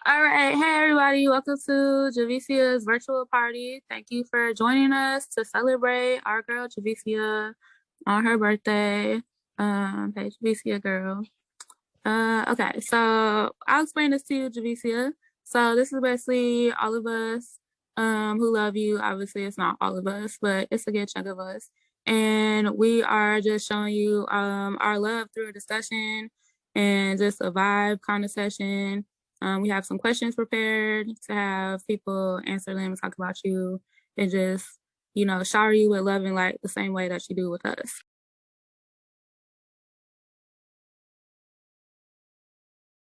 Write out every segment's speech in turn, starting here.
All right. Hey, everybody. Welcome to Javicia's virtual party. Thank you for joining us to celebrate our girl Javicia on her birthday. Hey, Javicia girl. Okay. So I'll explain this to you, Javicia. So this is basically all of us who love you. Obviously, it's not all of us, but it's a good chunk of us. And we are just showing you our love through a discussion and just a vibe kind of session. We have some questions prepared to have people answer them and talk about you and just, shower you with love and light the same way that you do with us.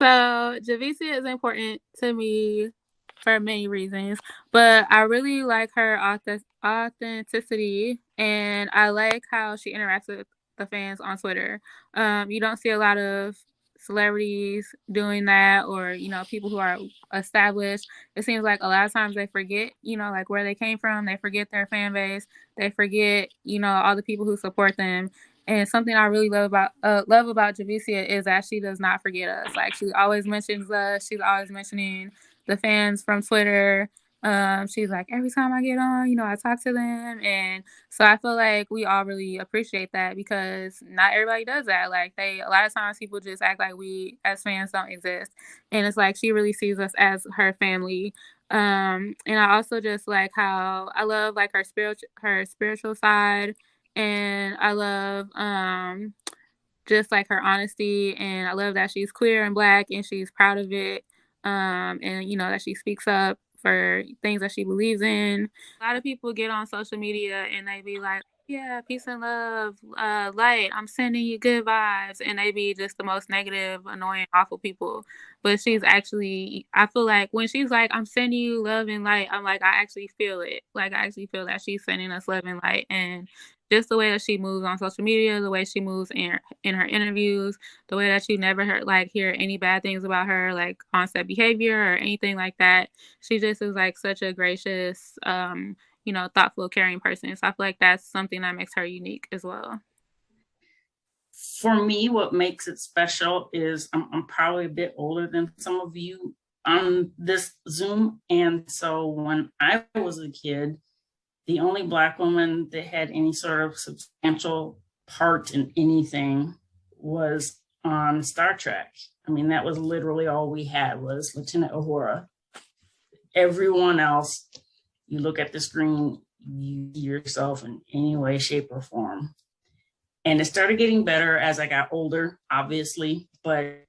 So Javicia is important to me for many reasons, but I really like her authenticity, and I like how she interacts with the fans on Twitter. You don't see a lot of celebrities doing that, or people who are established. It seems like a lot of times they forget, like where they came from. They forget their fan base. They forget, all the people who support them. And something I really love about Javicia is that she does not forget us. Like, she always mentions us. She's always mentioning the fans from Twitter. She's like, every time I get on, I talk to them. And so I feel like we all really appreciate that, because not everybody does that. Like, a lot of times people just act like we as fans don't exist. And it's like she really sees us as her family. And I also just like how I love like her spiritual side, and I love just like her honesty, and I love that she's queer and black and she's proud of it. And that she speaks up for things that she believes in. A lot of people get on social media and they be like, yeah, peace and love, light, I'm sending you good vibes, and they be just the most negative, annoying, awful people. But she's actually, I feel like when she's like, I'm sending you love and light, I'm like, I actually feel it. Like, I actually feel that she's sending us love and light. And just the way that she moves on social media, the way she moves in her interviews, the way that you never hear any bad things about her, like on set behavior or anything like that. She just is like such a gracious, thoughtful, caring person. So I feel like that's something that makes her unique as well. For me, what makes it special is I'm probably a bit older than some of you on this Zoom. And so when I was a kid, the only Black woman that had any sort of substantial part in anything was on Star Trek. I mean, that was literally all we had was Lieutenant Uhura. Everyone else, you look at the screen, you see yourself in any way, shape, or form. And it started getting better as I got older, obviously, but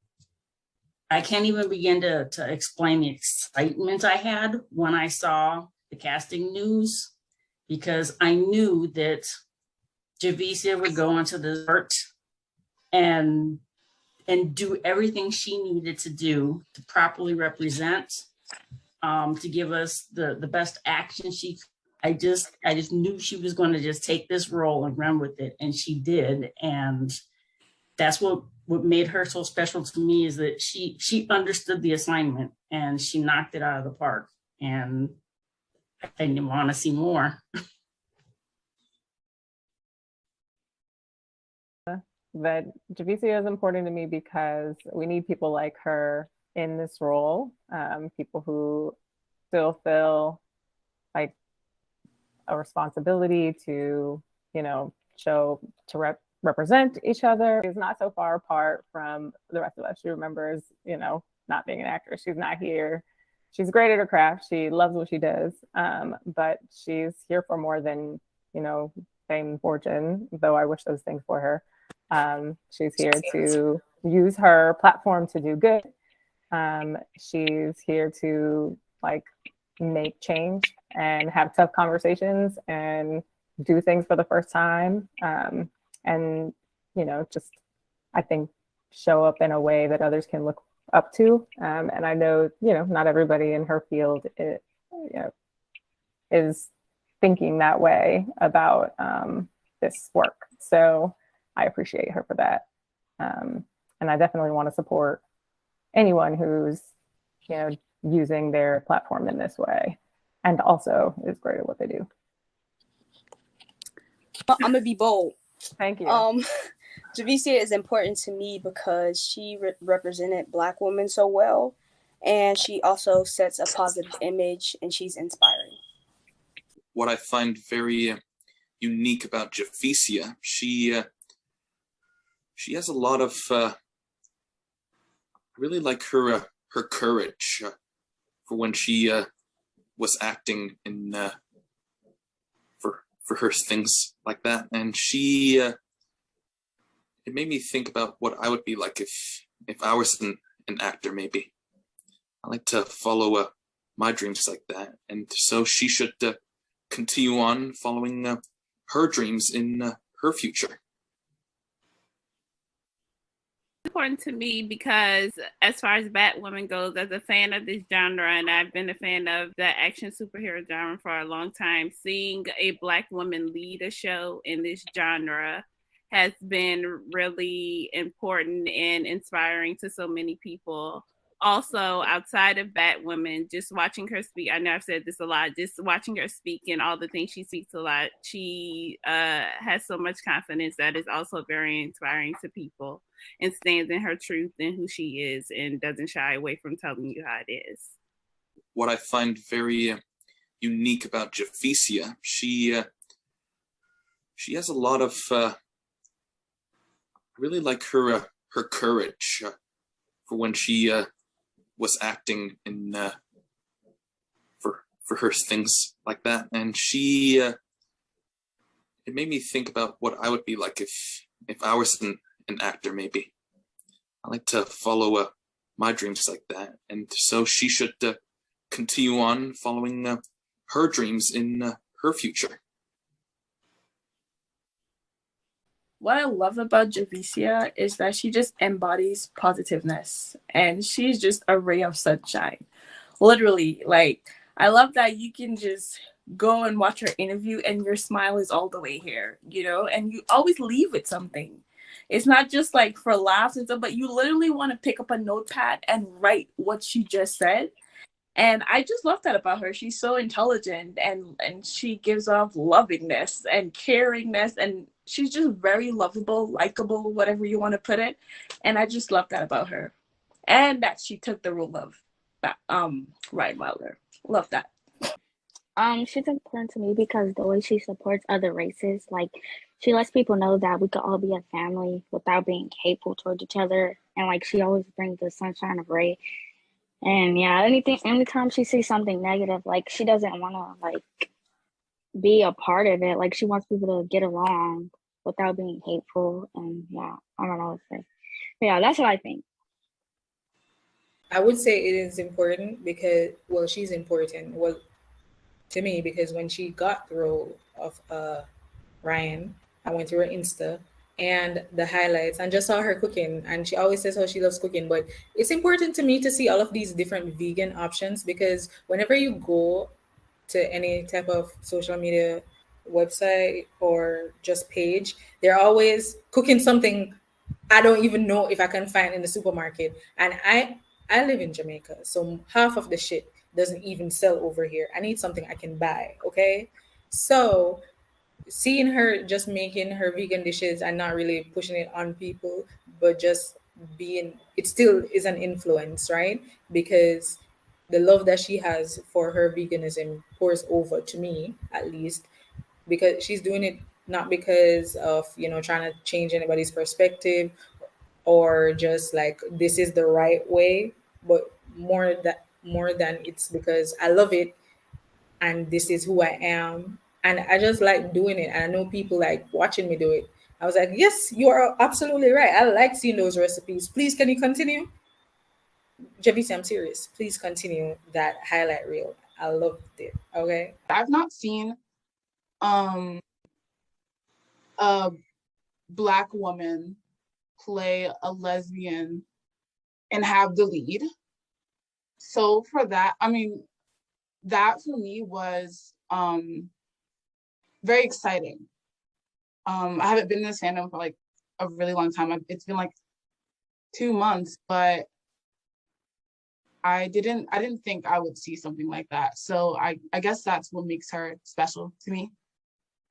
I can't even begin to explain the excitement I had when I saw the casting news, because I knew that Javicia would go into the art and do everything she needed to do to properly represent, to give us the best action she could. I just knew she was going to just take this role and run with it, and she did. And that's what made her so special to me, is that she understood the assignment and she knocked it out of the park. And I didn't want to see more. That Javicia is important to me because we need people like her in this role, people who still feel like a responsibility to, show to represent each other. She's not so far apart from the rest of us. She remembers, not being an actress. She's not here. She's great at her craft. She loves what she does, but she's here for more than, fame and fortune, though I wish those things for her. She's here to use her platform to do good. She's here to make change and have tough conversations and do things for the first time. And, just, I think, show up in a way that others can look up to. And I know, not everybody in her field is thinking that way about this work. So I appreciate her for that. And I definitely want to support anyone who's, using their platform in this way and also is great at what they do. I'm gonna be bold. Thank you. Javicia is important to me because she represented Black women so well, and she also sets a positive image, and she's inspiring. What I find very unique about Javicia, she has a lot of really like her courage for when she was acting in for her things like that, and she it made me think about what I would be like if I was an actor. Maybe I like to follow my dreams like that, and so she should continue on following her dreams in her future. Important to me because as far as Batwoman goes, as a fan of this genre, and I've been a fan of the action superhero genre for a long time, seeing a Black woman lead a show in this genre has been really important and inspiring to so many people. Also, outside of Batwoman, just watching her speak, I know I've said this a lot, just watching her speak and all the things she speaks a lot, she has so much confidence that is also very inspiring to people and stands in her truth and who she is and doesn't shy away from telling you how it is. What I find very unique about Javicia, she has a lot of really like her courage for when she was acting in for her things like that, and she it made me think about what I would be like if I was an actor. Maybe I like to follow my dreams like that, and so she should continue on following her dreams in her future. What I love about Javicia is that she just embodies positiveness, and she's just a ray of sunshine. Literally, like, I love that you can just go and watch her interview and your smile is all the way here, and you always leave with something. It's not just like for laughs and stuff, but you literally want to pick up a notepad and write what she just said. And I just love that about her. She's so intelligent, and she gives off lovingness and caringness, and she's just very lovable, likable, whatever you want to put it. And I just love that about her. And that she took the role of Ryan Wilder. Love that. She's important to me because the way she supports other races, like she lets people know that we could all be a family without being hateful towards each other, and like she always brings the sunshine of ray. And yeah, anytime she sees something negative, like she doesn't want to like be a part of it. Like she wants people to get along without being hateful. And yeah, I don't know what to say. But yeah, that's what I think. I would say it is important because, well, she's important. Well, to me, because when she got the role of Ryan, I went to her Insta and the highlights and just saw her cooking. And she always says how she loves cooking. But it's important to me to see all of these different vegan options because whenever you go to any type of social media website or just page, they're always cooking something I don't even know if I can find in the supermarket. And I live in Jamaica, so half of the shit doesn't even sell over here. I need something I can buy, okay? So seeing her just making her vegan dishes and not really pushing it on people, but just being, it still is an influence, right? Because the love that she has for her veganism pours over to me, at least, because she's doing it not because of, trying to change anybody's perspective or just like this is the right way, but more than it's because I love it and this is who I am. And I just like doing it. And I know people like watching me do it. I was like, yes, you are absolutely right. I like seeing those recipes. Please, can you continue? Javicia, I'm serious. Please continue that highlight reel. I loved it. Okay. I've not seen a Black woman play a lesbian and have the lead. So for that, I mean, that for me was very exciting. I haven't been in this fandom for like a really long time. It's been like 2 months, but I didn't think I would see something like that. So I guess that's what makes her special to me.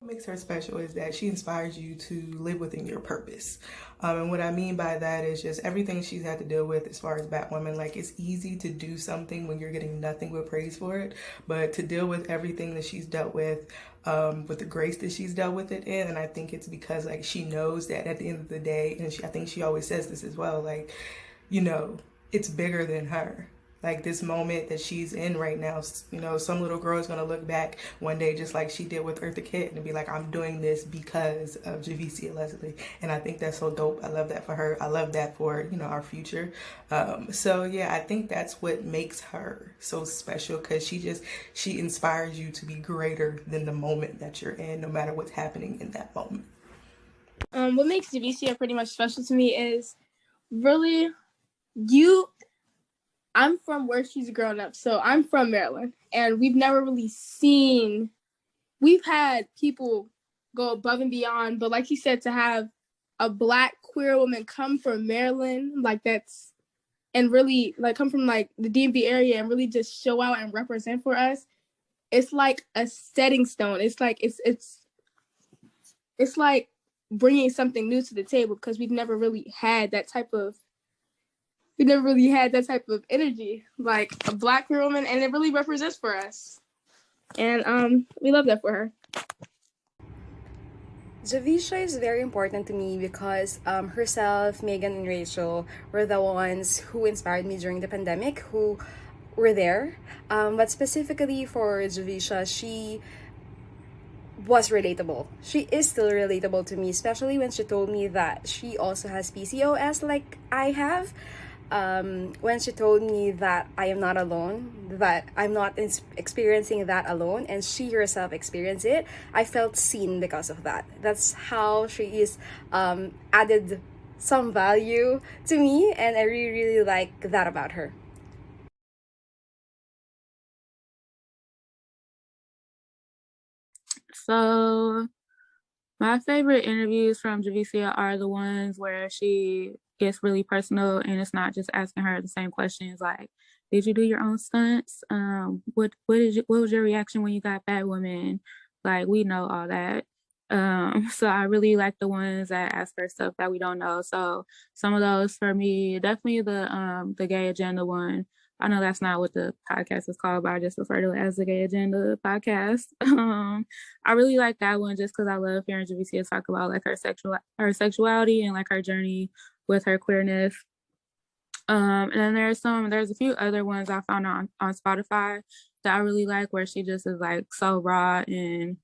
What makes her special is that she inspires you to live within your purpose. And what I mean by that is just everything she's had to deal with as far as Batwoman. Like, it's easy to do something when you're getting nothing but praise for it, but to deal with everything that she's dealt with the grace that she's dealt with it in. And I think it's because, like, she knows that at the end of the day, and I think she always says this as well, like, it's bigger than her. Like, this moment that she's in right now, some little girl is going to look back one day just like she did with Eartha Kitt and be like, I'm doing this because of Javicia Leslie. And I think that's so dope. I love that for her. I love that for, our future. So yeah, I think that's what makes her so special, because she inspires you to be greater than the moment that you're in, no matter what's happening in that moment. What makes Javicia pretty much special to me is really I'm from where she's grown up. So I'm from Maryland, and we've never really we've had people go above and beyond, but like you said, to have a Black queer woman come from Maryland, and really like come from like the DMV area and really just show out and represent for us, it's like a setting stone. It's like, it's like bringing something new to the table, because we've never really had that type of energy, like a Black queer woman, and it really represents for us. And we love that for her. Javicia is very important to me because herself, Megan, and Rachel were the ones who inspired me during the pandemic, who were there. But specifically for Javicia, she was relatable. She is still relatable to me, especially when she told me that she also has PCOS like I have. When she told me that I am not alone, that I'm not experiencing that alone, and she herself experienced it, I felt seen because of that. That's how she is added some value to me, and I really, really like that about her. So my favorite interviews from Javicia are the ones where she gets really personal, and it's not just asking her the same questions like, did you do your own stunts? What was your reaction when you got Batwoman? Like, we know all that. So I really like the ones that ask her stuff that we don't know. So some of those for me, definitely the gay agenda one. I know that's not what the podcast is called, but I just refer to it as the Gay Agenda podcast. I really like that one just because I love hearing Javicia talk about like her sexuality and like her journey with her queerness. And then there's a few other ones I found on Spotify that I really like, where she just is like so raw, and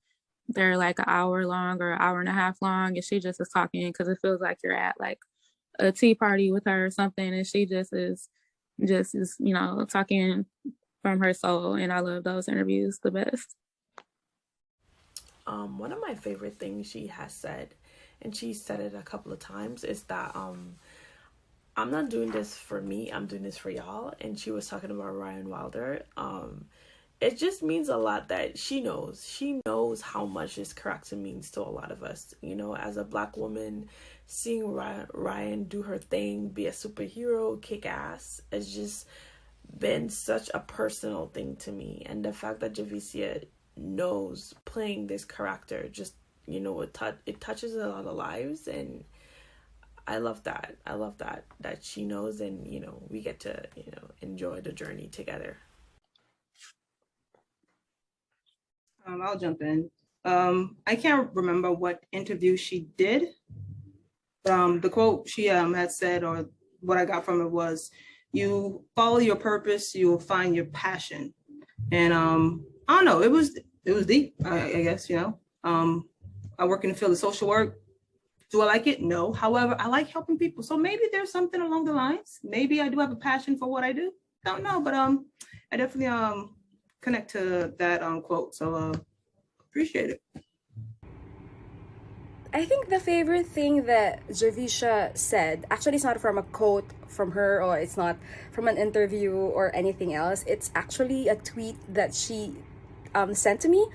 they're like an hour long or an hour and a half long, and she just is talking because it feels like you're at like a tea party with her or something, and she just is talking from her soul, and I love those interviews the best. One of my favorite things she has said, and she said it a couple of times, is that I'm not doing this for me, I'm doing this for y'all. And she was talking about Ryan Wilder. It just means a lot that she knows how much this character means to a lot of us. As a Black woman, seeing Ryan do her thing, be a superhero, kick ass, it's just been such a personal thing to me. And the fact that Javicia knows playing this character, just it touches a lot of lives, and I love that she knows, and we get to enjoy the journey together. I'll jump in. I can't remember what interview she did. The quote she had said, or what I got from it, was, "You follow your purpose, you will find your passion." And I don't know, it was deep. I guess I work in the field of social work. Do I like it? No. However, I like helping people. So maybe there's something along the lines. Maybe I do have a passion for what I do. Don't know, but I definitely connect to that quote. So appreciate it. I think the favorite thing that Javicia said, actually it's not from a quote from her, or it's not from an interview or anything else. It's actually a tweet that she sent to me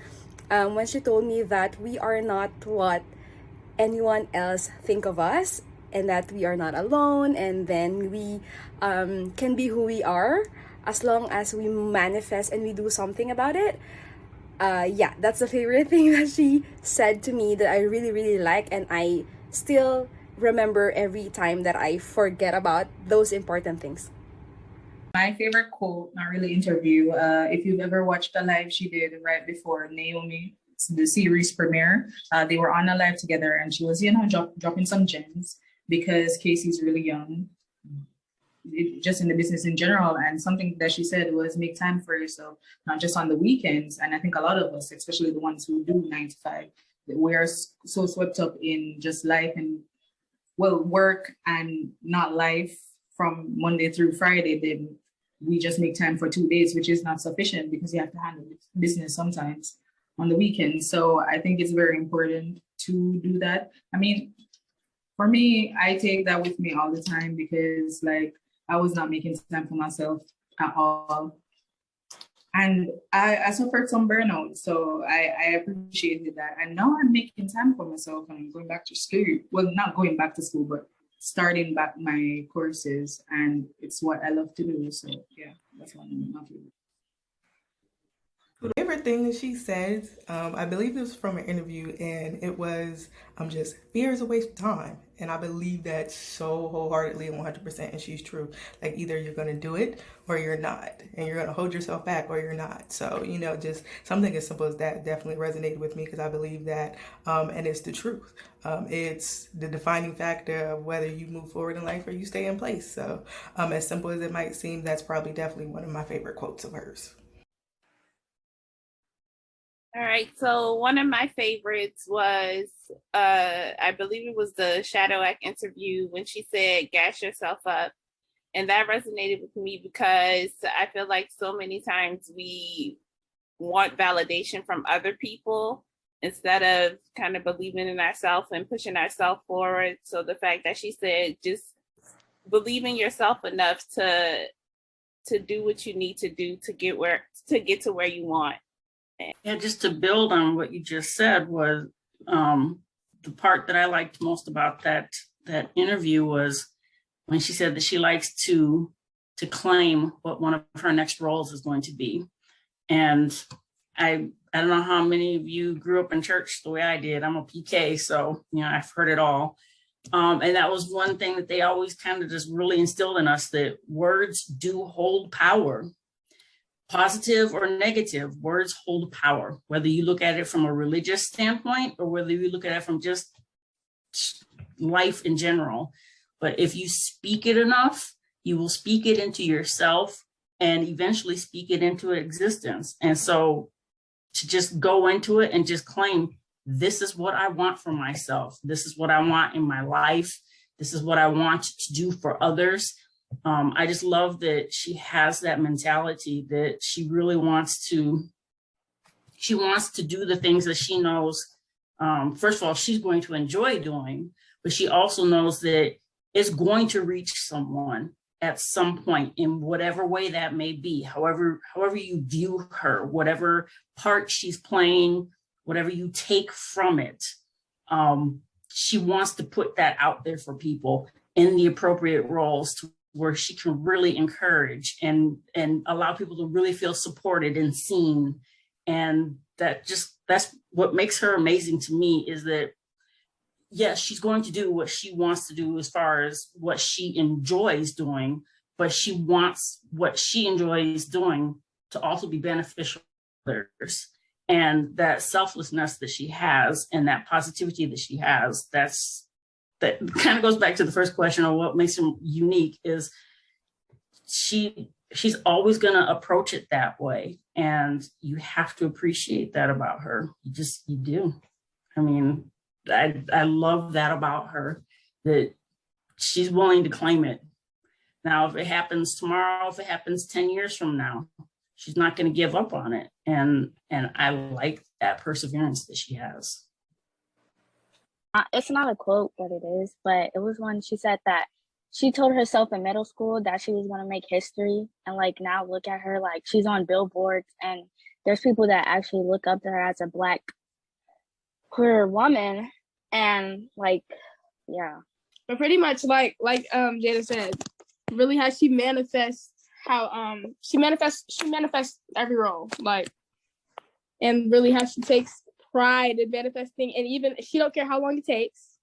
when she told me that we are not what anyone else think of us, and that we are not alone, and then we can be who we are as long as we manifest and we do something about it. Yeah, that's a favorite thing that she said to me that I really, really like, and I still remember every time that I forget about those important things. My favorite quote, not really interview, if you've ever watched the live she did right before Naomi, it's the series premiere, they were on a live together and she was, dropping some gems because Casey's really young, just in the business in general. And something that she said was make time for yourself, not just on the weekends. And I think a lot of us, especially the ones who do 9 to 5, we are so swept up in just life and work and not life from Monday through Friday. Then we just make time for 2 days, which is not sufficient because you have to handle business sometimes on the weekends. So I think it's very important to do that. I mean, for me, I take that with me all the time because like I was not making time for myself at all. And I suffered some burnout. So I appreciated that. And now I'm making time for myself and I'm going back to school. Well, not going back to school, but starting back my courses. And it's what I love to do. So yeah, that's one of my favorite. Favorite thing that she said, I believe it was from an interview, and it was, just fear is a waste of time. And I believe that so wholeheartedly and 100%, and she's true. Like either you're going to do it or you're not, and you're going to hold yourself back or you're not. So, just something as simple as that definitely resonated with me because I believe that, and it's the truth. It's the defining factor of whether you move forward in life or you stay in place. So, as simple as it might seem, that's probably definitely one of my favorite quotes of hers. All right, so one of my favorites was, I believe it was the Shadow Act interview when she said, gas yourself up. And that resonated with me because I feel like so many times we want validation from other people instead of kind of believing in ourselves and pushing ourselves forward. So the fact that she said, just believe in yourself enough to do what you need to do to get to where you want. Yeah, just to build on what you just said was the part that I liked most about that interview was when she said that she likes to claim what one of her next roles is going to be. And I don't know how many of you grew up in church the way I did. I'm a PK, so I've heard it all. And that was one thing that they always kind of just really instilled in us, that words do hold power. Positive or negative, words hold power, whether you look at it from a religious standpoint or whether you look at it from just life in general. But if you speak it enough, you will speak it into yourself and eventually speak it into existence. And so to just go into it and just claim, this is what I want for myself. This is what I want in my life. This is what I want to do for others. I just love that she has that mentality that she really wants to do the things that she knows, first of all, she's going to enjoy doing, but she also knows that it's going to reach someone at some point in whatever way that may be, however you view her, whatever part she's playing, whatever you take from it. She wants to put that out there for people in the appropriate roles to where she can really encourage and allow people to really feel supported and seen. And that's what makes her amazing to me, is that yes, she's going to do what she wants to do as far as what she enjoys doing, but she wants what she enjoys doing to also be beneficial to others. And that selflessness that she has and that positivity that she has, that kind of goes back to the first question of what makes her unique, is she's always going to approach it that way. And you have to appreciate that about her. You do. I mean, I love that about her, that she's willing to claim it. Now, if it happens tomorrow, if it happens 10 years from now, she's not going to give up on it. And I like that perseverance that she has. It's not a quote, but it is. But it was when she said that she told herself in middle school that she was going to make history. And like now look at her, like she's on billboards and there's people that actually look up to her as a Black queer woman. And like, yeah. But pretty much like Jada said, really how she manifests how she manifests every role. Like and really how she takes pride in manifesting, and even she don't care how long it takes,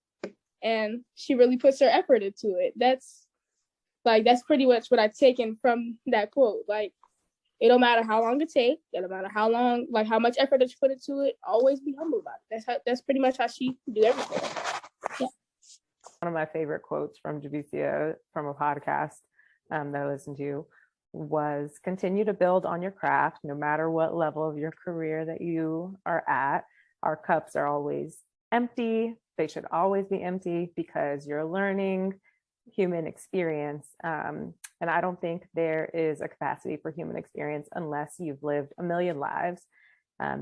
and she really puts her effort into it. That's pretty much what I've taken from that quote. Like, it don't matter how long it takes, it don't matter how long, like how much effort that you put into it, always be humble about it. That's pretty much how she do everything. Yeah. One of my favorite quotes from Javicia from a podcast that I listened to was, continue to build on your craft no matter what level of your career that you are at. Our cups are always empty. They should always be empty because you're learning human experience. And I don't think there is a capacity for human experience unless you've lived a million lives.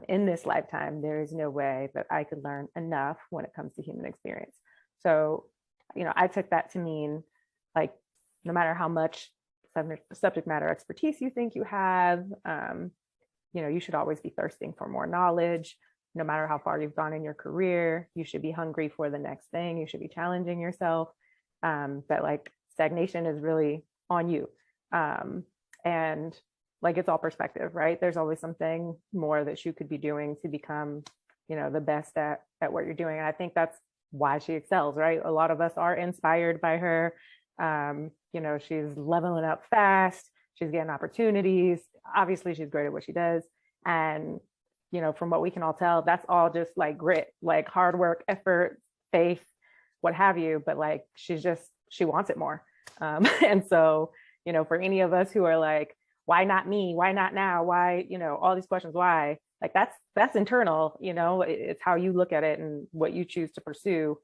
In this lifetime, there is no way that I could learn enough when it comes to human experience. So, I took that to mean, like, no matter how much subject matter expertise you think you have, you should always be thirsting for more knowledge. No matter how far you've gone in your career, you should be hungry for the next thing. You should be challenging yourself. But like, stagnation is really on you. And like, it's all perspective, right? There's always something more that you could be doing to become, the best at what you're doing. And I think that's why she excels, right? A lot of us are inspired by her. She's leveling up fast. She's getting opportunities. Obviously, she's great at what she does. And, from what we can all tell, that's all just like grit, like hard work, effort, faith, what have you. But like, she wants it more. And so, for any of us who are like, why not me? Why not now? Why, all these questions, why? Like, that's internal, it's how you look at it and what you choose to pursue.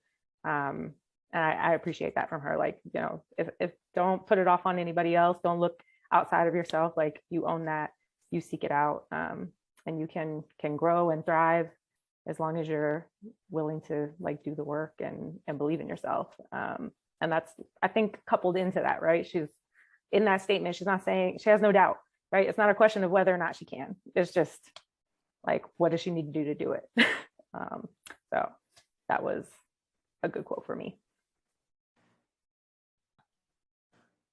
And I appreciate that from her. Like, if don't put it off on anybody else, don't look outside of yourself. Like, you own that, you seek it out, and you can grow and thrive as long as you're willing to like do the work and believe in yourself. And that's, I think, coupled into that, right? She's in that statement, she's not saying, she has no doubt, right? It's not a question of whether or not she can. It's just like, what does she need to do to do it? So that was a good quote for me.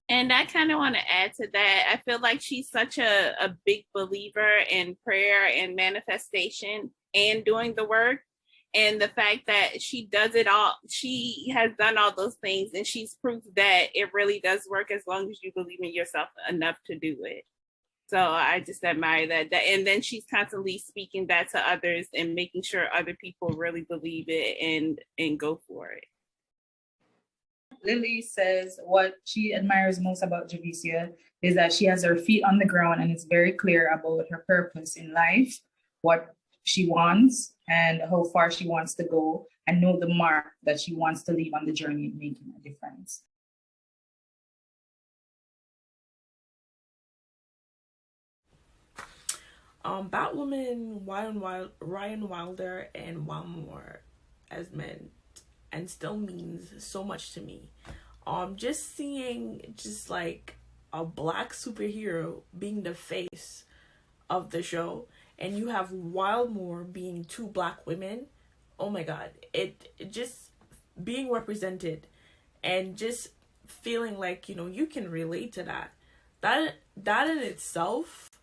And I kind of want to add to that. I feel like she's such a big believer in prayer and manifestation and doing the work. And the fact that she does it all, she has done all those things, and she's proof that it really does work as long as you believe in yourself enough to do it. So I just admire that. And then she's constantly speaking that to others and making sure other people really believe it and go for it. Lily says what she admires most about Javicia is that she has her feet on the ground and is very clear about her purpose in life, what she wants and how far she wants to go, and know the mark that she wants to leave on the journey of making a difference. Batwoman, Ryan Wilder, and Wilmore as meant and still means so much to me. Just seeing like a black superhero being the face of the show, and you have Wildmore being two black women. Oh my God, it just being represented and just feeling like, you can relate to that. That in itself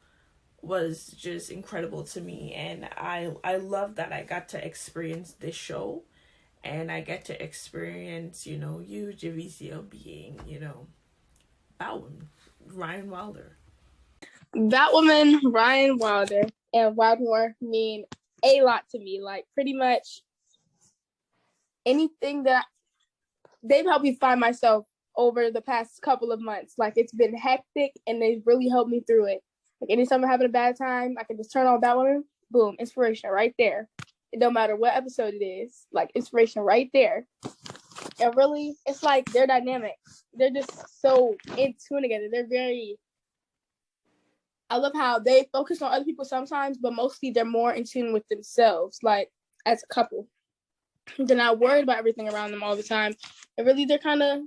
was just incredible to me, and I love that I got to experience this show, and I get to experience, you, Javicia, being, Batwoman, Ryan Wilder. Batwoman, Ryan Wilder, and Wildmore mean a lot to me. Like, pretty much anything that they've helped me find myself over the past couple of months. Like, it's been hectic, and they've really helped me through it. Like, anytime I'm having a bad time, I can just turn on Batwoman, boom, inspiration right there. It don't matter what episode it is, like, inspiration right there. And really, it's like they're dynamic. They're just so in tune together. I love how they focus on other people sometimes, but mostly they're more in tune with themselves, like, as a couple. They're not worried about everything around them all the time. And really, they're kind of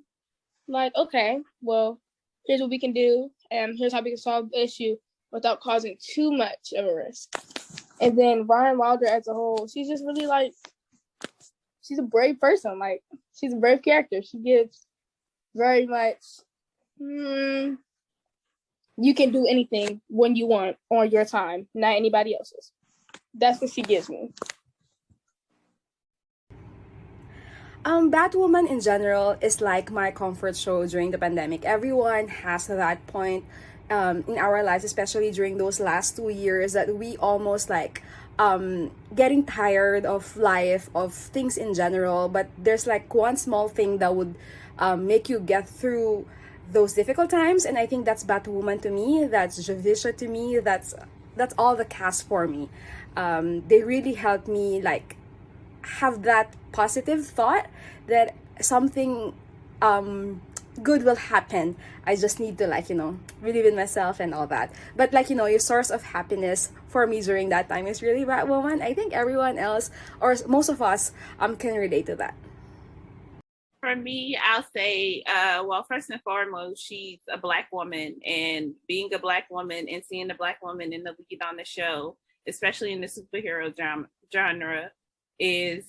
like, okay, well, here's what we can do, and here's how we can solve the issue without causing too much of a risk. And then Ryan Wilder as a whole, she's just really like, she's a brave person. Like, she's a brave character. She gives very much, you can do anything when you want on your time, not anybody else's. That's what she gives me. Batwoman in general is like my comfort show during the pandemic. Everyone has that point in our lives, especially during those last 2 years that we almost like getting tired of life, of things in general. But there's like one small thing that would make you get through those difficult times, and I think that's Batwoman to me. That's Javicia to me. That's all the cast for me. They really helped me like have that positive thought that something good will happen. I just need to like, believe in myself and all that. But like, your source of happiness for me during that time is really Batwoman. I think everyone else or most of us can relate to that. For me, I'll say, well, first and foremost, she's a Black woman, and being a Black woman and seeing a Black woman in the lead on the show, especially in the superhero genre, is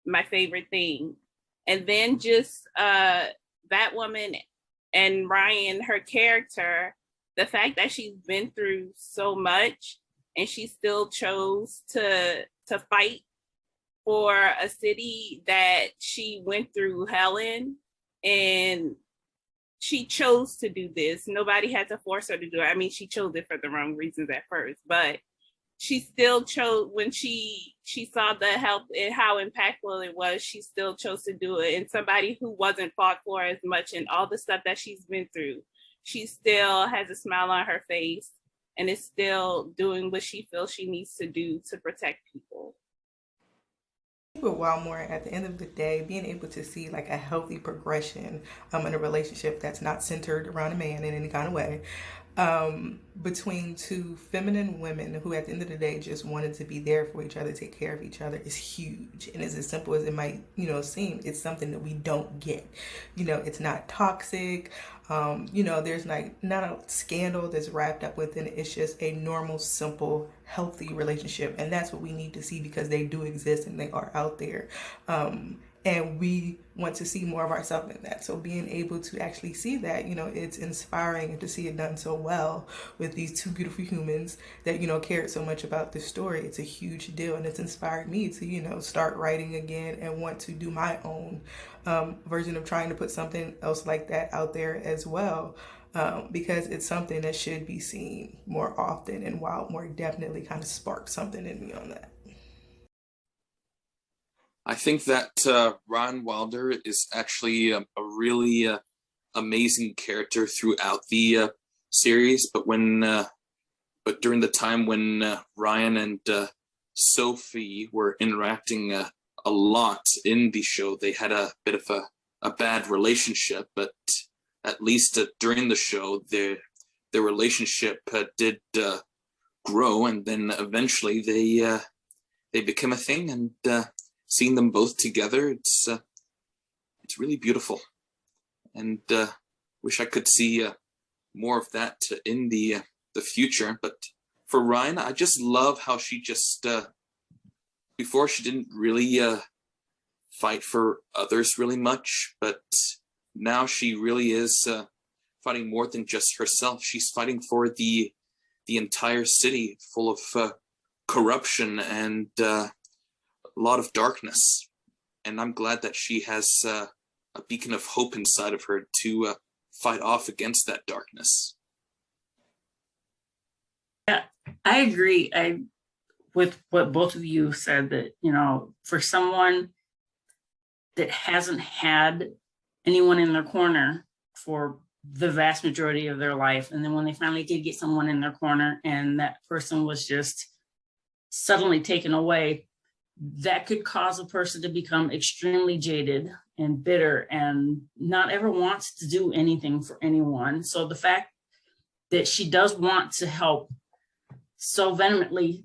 my favorite thing. And then just that woman and Ryan, her character, the fact that she's been through so much and she still chose to fight for a city that she went through hell in, and she chose to do this. Nobody had to force her to do it. I mean, she chose it for the wrong reasons at first, but she still chose, when she saw the help and how impactful it was, she still chose to do it. And somebody who wasn't fought for as much and all the stuff that she's been through, she still has a smile on her face and is still doing what she feels she needs to do to protect people. But while more at the end of the day, being able to see like a healthy progression in a relationship that's not centered around a man in any kind of way, between two feminine women who at the end of the day just wanted to be there for each other, take care of each other, is huge. And it's as simple as it might, seem. It's something that we don't get. It's not toxic. There's like not a scandal that's wrapped up within it. It's just a normal, simple, healthy relationship. And that's what we need to see, because they do exist and they are out there. And we want to see more of ourselves in that. So being able to actually see that, it's inspiring to see it done so well with these two beautiful humans that, cared so much about this story. It's a huge deal. And it's inspired me to, start writing again and want to do my own version of trying to put something else like that out there as well. Because it's something that should be seen more often, and more definitely kind of sparked something in me on that. I think that Ron Wilder is actually a really amazing character throughout the series. But during the time when Ryan and Sophie were interacting a lot in the show, they had a bit of a bad relationship. But at least during the show, their relationship did grow, and then eventually they became a thing. And seeing them both together, it's really beautiful, and wish I could see more of that in the future. But for Ryan, I just love how she just before she didn't really fight for others really much, but now she really is fighting more than just herself. She's fighting for the entire city full of corruption and a lot of darkness. And I'm glad that she has a beacon of hope inside of her to fight off against that darkness. Yeah, I agree. With what both of you said, that, for someone that hasn't had anyone in their corner for the vast majority of their life, and then when they finally did get someone in their corner and that person was just suddenly taken away, that could cause a person to become extremely jaded and bitter and not ever wants to do anything for anyone. So the fact that she does want to help so vehemently,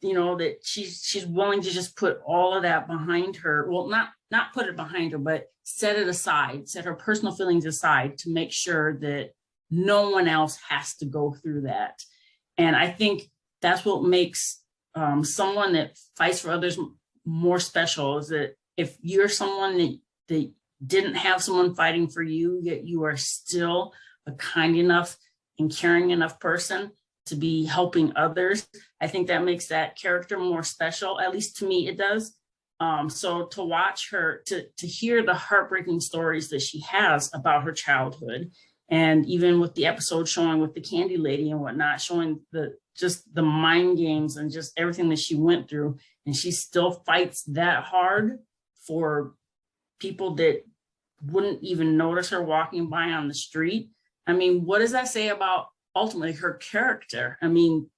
that she's willing to just put all of that behind her. Well, not put it behind her, but set it aside, set her personal feelings aside to make sure that no one else has to go through that. And I think that's what makes someone that fights for others more special, is that if you're someone that didn't have someone fighting for you, yet you are still a kind enough and caring enough person to be helping others. I think that makes that character more special. At least to me, it does. So to watch her, to hear the heartbreaking stories that she has about her childhood, and even with the episode showing with the candy lady and whatnot, showing just the mind games and just everything that she went through, and she still fights that hard for people that wouldn't even notice her walking by on the street. I mean, what does that say about ultimately her character? I mean,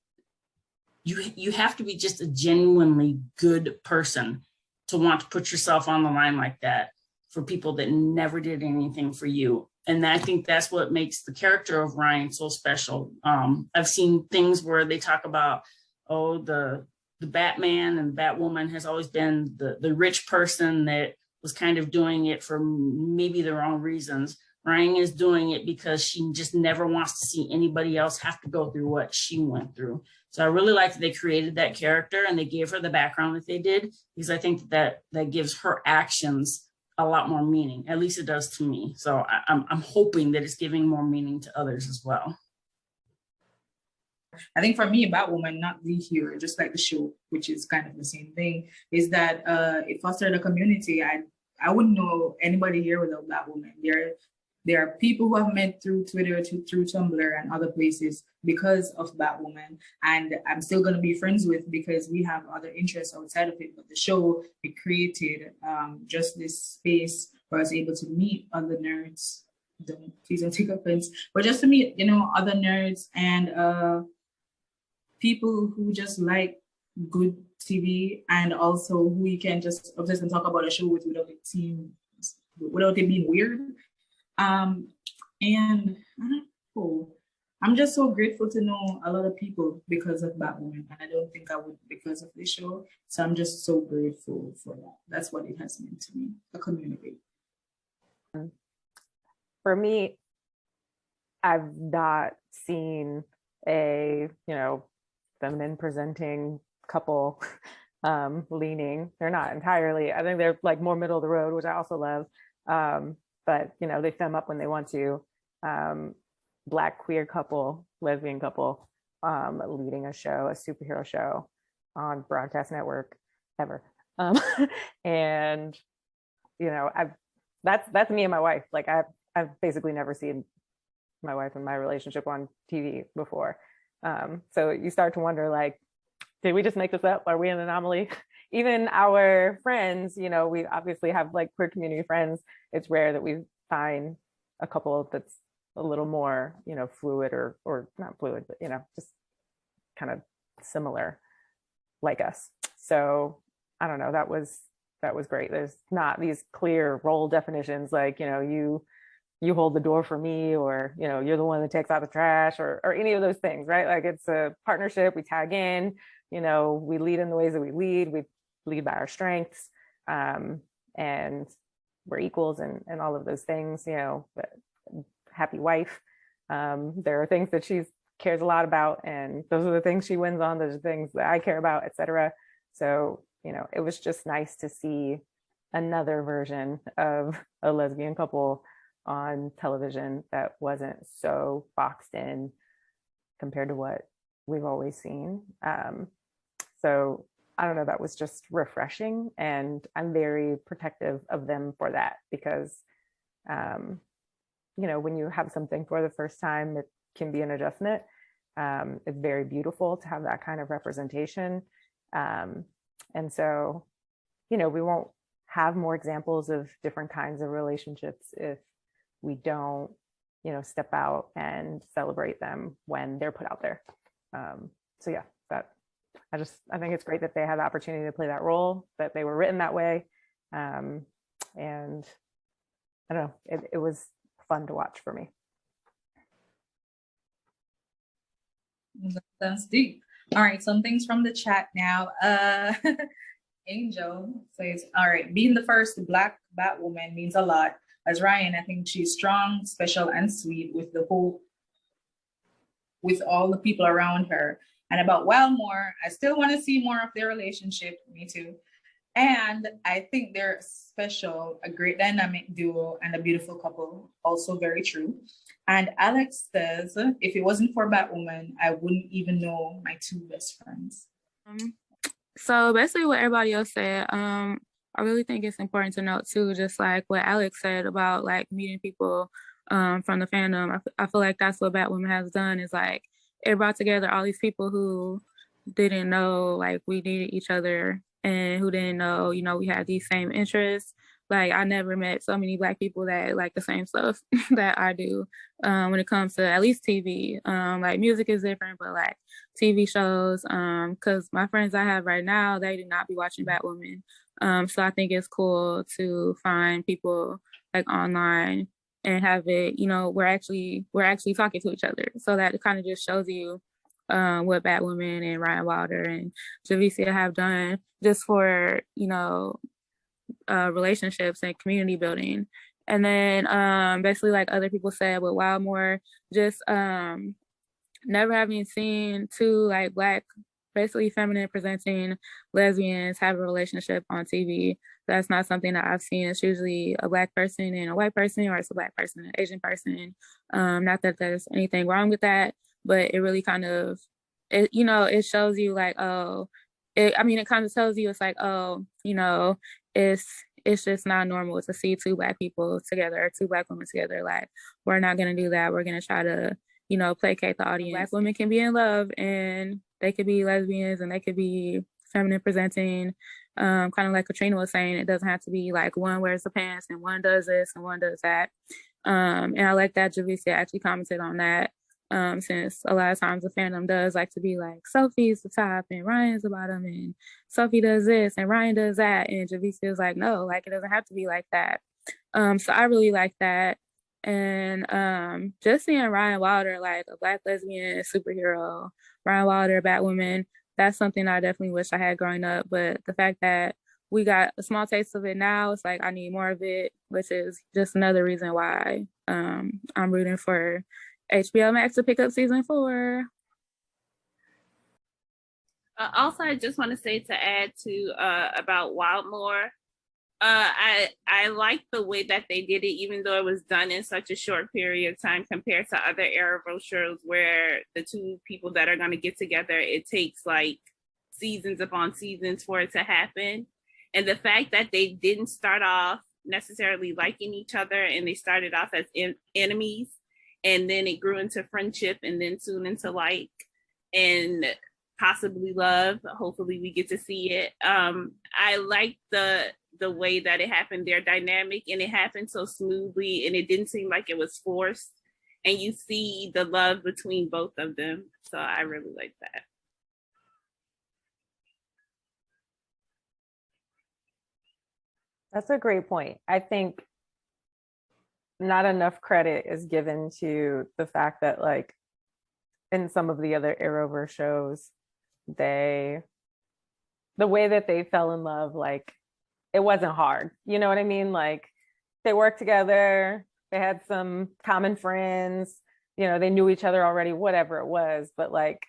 you have to be just a genuinely good person to want to put yourself on the line like that for people that never did anything for you. And I think that's what makes the character of Ryan so special. I've seen things where they talk about, oh, the Batman and Batwoman has always been the rich person that was kind of doing it for maybe the wrong reasons. Ryan is doing it because she just never wants to see anybody else have to go through what she went through. So I really like that they created that character and they gave her the background that they did, because I think that gives her actions a lot more meaning. At least it does to me. So I'm hoping that it's giving more meaning to others as well. I think for me, Batwoman, not the hero, just like the show, which is kind of the same thing, is that it fostered a community. I wouldn't know anybody here without Batwoman. There are people who I've met through Twitter, through Tumblr and other places because of Batwoman, and I'm still going to be friends with because we have other interests outside of it. But the show, it created just this space where I was able to meet other nerds. Please don't take offense, but just to meet, other nerds and people who just like good TV, and also who you can just obsess and talk about a show with without it being weird. And I don't know, I'm just so grateful to know a lot of people because of Batwoman, and I don't think I would because of this show. So I'm just so grateful for that. That's what it has meant to me, a community. For me, I've not seen a, feminine presenting couple leaning. They're not entirely, I think they're like more middle of the road, which I also love. But they femme up when they want to. Black queer couple, lesbian couple, leading a show, a superhero show on broadcast network ever. And that's me and my wife. Like I've basically never seen my wife and my relationship on TV before. So you start to wonder, like, did we just make this up? Are we an anomaly? Even our friends, we obviously have like queer community friends. It's rare that we find a couple that's a little more, fluid or not fluid, but, just kind of similar like us. So I don't know, that was great. There's not these clear role definitions, like, you hold the door for me, or, you're the one that takes out the trash or any of those things, right? Like it's a partnership, we tag in, we lead in the ways that we lead by our strengths, and we're equals and all of those things, but happy wife. There are things that she cares a lot about, and those are the things she wins on. Those are things that I care about, etc. So, it was just nice to see another version of a lesbian couple on television that wasn't so boxed in compared to what we've always seen. So I don't know, that was just refreshing, and I'm very protective of them for that, because when you have something for the first time, it can be an adjustment. It's very beautiful to have that kind of representation. And so, we won't have more examples of different kinds of relationships if we don't, step out and celebrate them when they're put out there. So yeah, I think it's great that they had the opportunity to play that role, that they were written that way. And I don't know, it was fun to watch for me. That's deep. All right, some things from the chat now. Angel says, all right, being the first Black Batwoman means a lot. As Ryan, I think she's strong, special, and sweet with all the people around her. And about Wildmore, I still want to see more of their relationship. Me too. And I think they're special, a great dynamic duo, and a beautiful couple. Also very true. And Alex says, if it wasn't for Batwoman, I wouldn't even know my two best friends. So basically what everybody else said, I really think it's important to note too, just like what Alex said about like meeting people from the fandom. I feel like that's what Batwoman has done, is like it brought together all these people who didn't know like we needed each other, and who didn't know, we had these same interests. Like I never met so many Black people that like the same stuff that I do when it comes to at least TV. Like music is different, but like TV shows, because my friends I have right now, they do not be watching Batwoman. So I think it's cool to find people like online and have it, we're actually talking to each other. So that kind of just shows you what Batwoman and Ryan Wilder and Javicia have done just for, relationships and community building. And then basically like other people said with Wildmore, just never having seen two like Black, basically feminine presenting lesbians have a relationship on TV. That's not something that I've seen. It's usually a Black person and a white person, or it's a Black person and an Asian person. Not that there's anything wrong with that, but it really kind of, it shows you like, oh, it kind of tells you, it's like, oh, it's just not normal to see two Black people together, or two Black women together. Like, we're not gonna do that. We're gonna try to, placate the audience. Black women can be in love, and they could be lesbians, and they could be feminine presenting. Kind of like Katrina was saying, it doesn't have to be like one wears the pants and one does this and one does that. And I like that Javicia actually commented on that. Since a lot of times the fandom does like to be like, Sophie's the top and Ryan's the bottom, and Sophie does this and Ryan does that, and Javicia is like, no, like it doesn't have to be like that. So I really like that. And just seeing Ryan Wilder, like a Black lesbian superhero, Ryan Wilder, Batwoman, that's something I definitely wish I had growing up. But the fact that we got a small taste of it now, it's like I need more of it, which is just another reason why I'm rooting for HBO Max to pick up season 4. Also, I just want to say, to add to about Wildmore, I like the way that they did it, even though it was done in such a short period of time compared to other Arrowverse shows where the two people that are going to get together, it takes like seasons upon seasons for it to happen. And the fact that they didn't start off necessarily liking each other, and they started off as enemies, and then it grew into friendship, and then soon into like, and possibly love. Hopefully we get to see it. I like the way that it happened, their dynamic, and it happened so smoothly, and it didn't seem like it was forced, and you see the love between both of them. So I really like that. That's a great point. I think not enough credit is given to the fact that like in some of the other Arrowverse shows, the way that they fell in love, like it wasn't hard. You know what I mean? Like they worked together, they had some common friends, they knew each other already, whatever it was. But like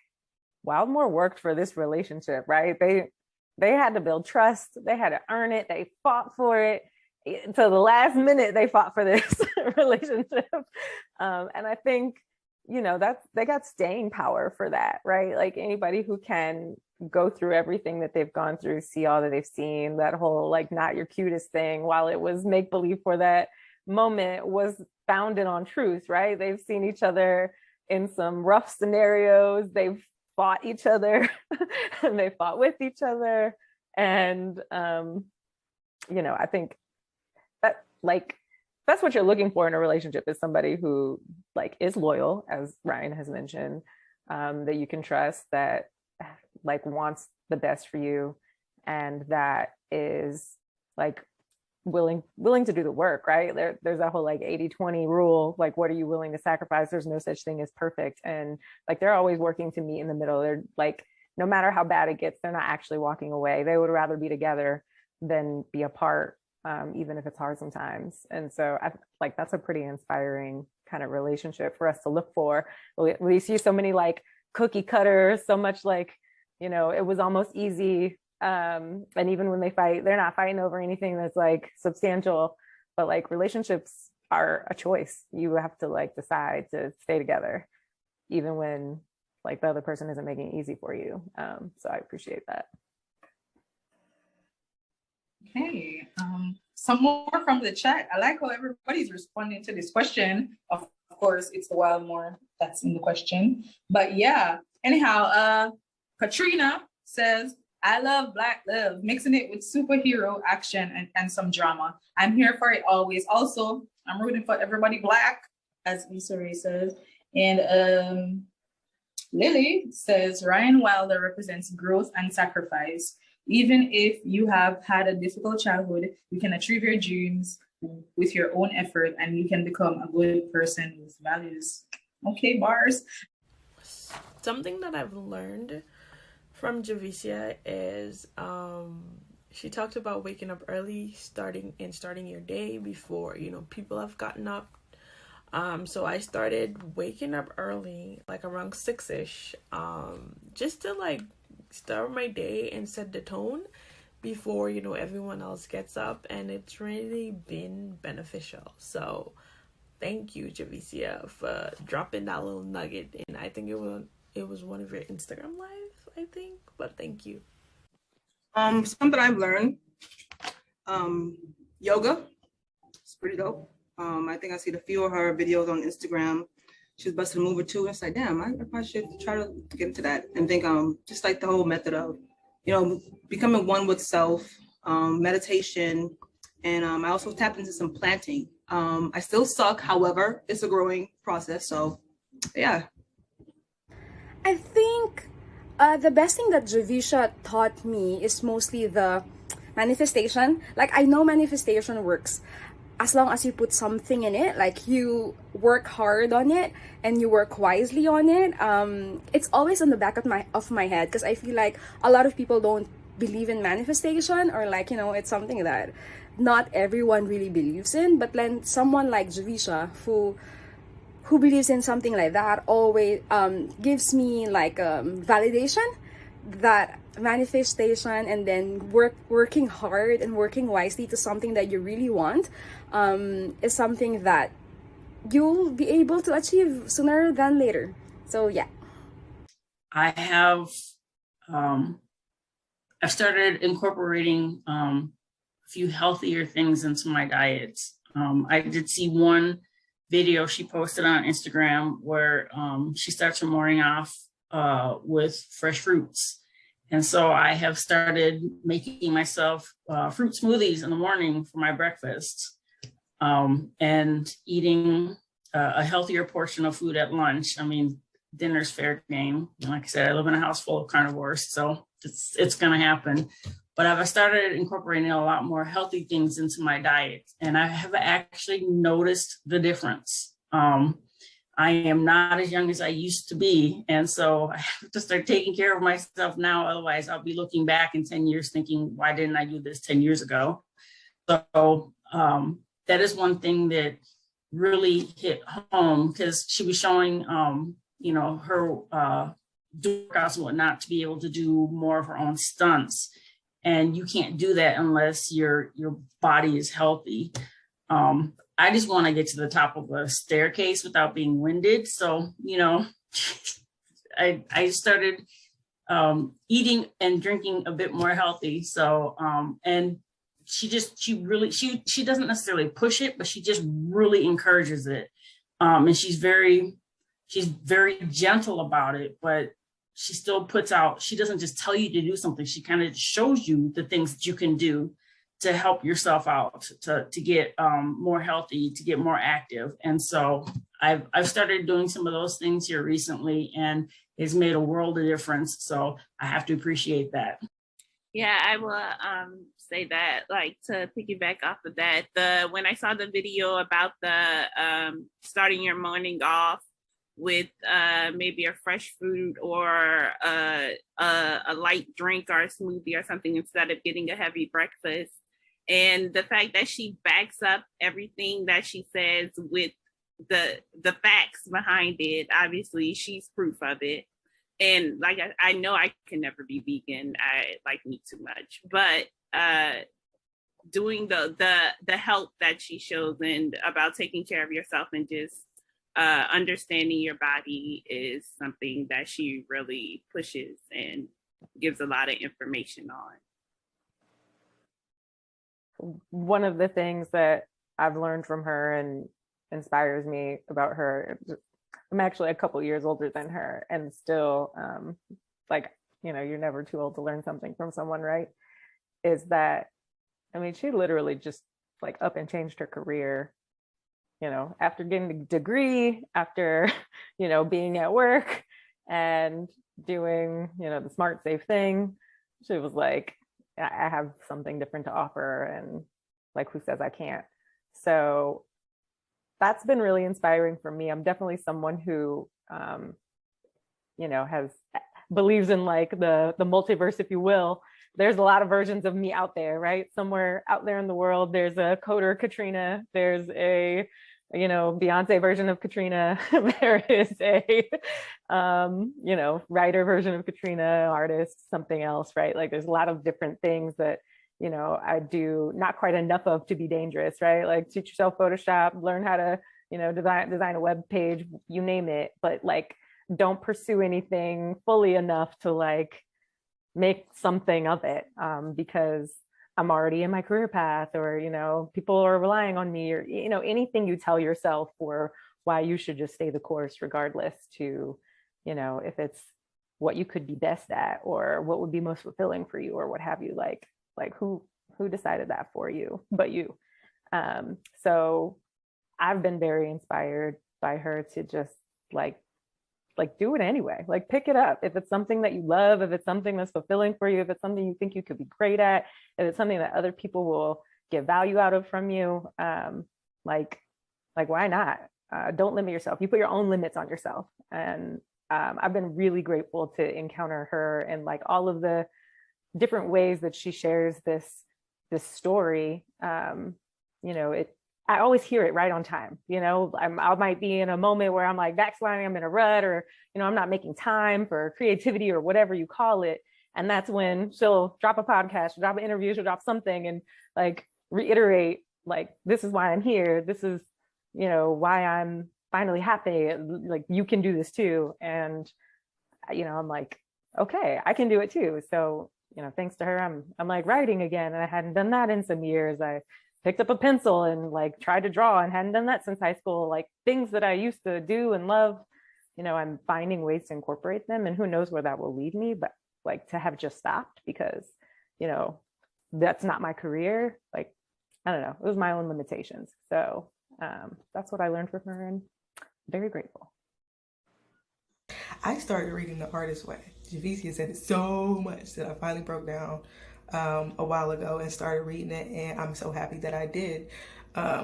Wildmore worked for this relationship, right? They had to build trust, they had to earn it, they fought for it. To the last minute, they fought for this relationship. And I think, they got staying power for that, right? Like anybody who can go through everything that they've gone through, see all that they've seen, that whole like not your cutest thing, while it was make believe for that moment, was founded on truth, right? They've seen each other in some rough scenarios, they've fought each other and they fought with each other. And I think that like that's what you're looking for in a relationship, is somebody who like is loyal, as Ryan has mentioned, that you can trust, that like wants the best for you, and that is like willing to do the work, right? There's that whole like 80-20 rule, like what are you willing to sacrifice? There's no such thing as perfect. And like they're always working to meet in the middle. They're like, no matter how bad it gets, they're not actually walking away. They would rather be together than be apart, even if it's hard sometimes. And so I like that's a pretty inspiring kind of relationship for us to look for. We see so many like cookie cutters, so much like, it was almost easy And even when they fight, they're not fighting over anything that's like substantial, but like relationships are a choice. You have to like decide to stay together, even when like the other person isn't making it easy for you. So I appreciate that. Okay, some more from the chat. I like how everybody's responding to this question. Of course, it's the wild more that's in the question. But yeah, anyhow, Katrina says, I love Black love, mixing it with superhero action and some drama. I'm here for it always. Also, I'm rooting for everybody Black, as Issa Rae says. And Lily says, Ryan Wilder represents growth and sacrifice. Even if you have had a difficult childhood, you can achieve your dreams with your own effort and you can become a good person with values. Okay, bars. Something that I've learned from Javicia is she talked about waking up early, starting your day before, people have gotten up. So I started waking up early, like around 6ish, just to like start my day and set the tone before everyone else gets up, and it's really been beneficial. So thank you, Javicia, for dropping that little nugget. And I think it was one of your Instagram lives, I think, but thank you. Something I've learned, yoga. It's pretty dope. I think I see a few of her videos on Instagram. She's busting a move or two. And it's like, damn, I probably should try to get into that. And think just like the whole method of, becoming one with self, meditation. And I also tapped into some planting. I still suck, however, it's a growing process. So yeah. I think the best thing that Javicia taught me is mostly the manifestation. Like, I know manifestation works as long as you put something in it, like you work hard on it and you work wisely on it. It's always on the back of my head, because I feel like a lot of people don't believe in manifestation, or like, it's something that not everyone really believes in. But then someone like Javicia, who believes in something like that, always gives me like validation that manifestation and then working hard and working wisely to something that you really want is something that you'll be able to achieve sooner than later. So yeah. I have I've started incorporating a few healthier things into my diet. I did see one video she posted on Instagram where she starts her morning off with fresh fruits. And so I have started making myself fruit smoothies in the morning for my breakfast, and eating a healthier portion of food at lunch. I mean, dinner's fair game. Like I said, I live in a house full of carnivores, so it's going to happen. But I've started incorporating a lot more healthy things into my diet, and I have actually noticed the difference. I am not as young as I used to be, and so I have to start taking care of myself now. Otherwise, I'll be looking back in 10 years thinking, why didn't I do this 10 years ago? So that is one thing that really hit home, because she was showing, her workouts and whatnot to be able to do more of her own stunts. And you can't do that unless your body is healthy. I just want to get to the top of a staircase without being winded. So, I started eating and drinking a bit more healthy. So, and she doesn't necessarily push it, but she just really encourages it. And she's very gentle about it, but she still puts out, she doesn't just tell you to do something. She kind of shows you the things that you can do to help yourself out, to get more healthy, to get more active. And so I've started doing some of those things here recently, and it's made a world of difference. So I have to appreciate that. Yeah, I will say that, like, to piggyback off of that, when I saw the video about the starting your morning off with maybe a fresh fruit or a light drink or a smoothie or something instead of getting a heavy breakfast, and the fact that she backs up everything that she says with the facts behind it, obviously she's proof of it. and like I know I can never be vegan. I like meat too much, but doing the help that she shows and about taking care of yourself and just understanding your body is something that she really pushes and gives a lot of information on. One of the things that I've learned from her and inspires me about her, I'm actually a couple years older than her, and still like, you're never too old to learn something from someone, right? Is that, I mean, she literally just like up and changed her career, after getting a degree, after, being at work and doing, the smart, safe thing. She was like, I have something different to offer, and like, who says I can't? So that's been really inspiring for me. I'm definitely someone who, has believes in like the multiverse, if you will. There's a lot of versions of me out there, right? Somewhere out there in the world, there's a coder Katrina, there's a Beyonce version of Katrina, there is a writer version of Katrina, artist, something else, right? Like there's a lot of different things that I do not quite enough of to be dangerous, right? Like teach yourself Photoshop, learn how to design a web page, you name it, but like don't pursue anything fully enough to like make something of it, because I'm already in my career path, or people are relying on me, or anything you tell yourself for why you should just stay the course regardless, to if it's what you could be best at or what would be most fulfilling for you or what have you, like who decided that for you but you. So I've been very inspired by her to just like do it anyway, like pick it up. If it's something that you love, if it's something that's fulfilling for you, if it's something you think you could be great at, if it's something that other people will get value out of from you, like why not? Don't limit yourself. You put your own limits on yourself. And I've been really grateful to encounter her and like all of the different ways that she shares this story. I always hear it right on time. I might be in a moment where I'm like backsliding, I'm in a rut, or, I'm not making time for creativity or whatever you call it. And that's when she'll drop a podcast, she'll drop an interview, she'll drop something and like reiterate, like, this is why I'm here. This is, why I'm finally happy. Like, you can do this too. And, I'm like, okay, I can do it too. So, thanks to her, I'm like writing again. And I hadn't done that in some years. I picked up a pencil and like tried to draw and hadn't done that since high school. Like things that I used to do and love, I'm finding ways to incorporate them, and who knows where that will lead me. But like to have just stopped because, that's not my career. Like, I don't know, it was my own limitations. So that's what I learned from her, and very grateful. I started reading The Artist's Way. Javicia said it so much that I finally broke down a while ago and started reading it, and I'm so happy that I did.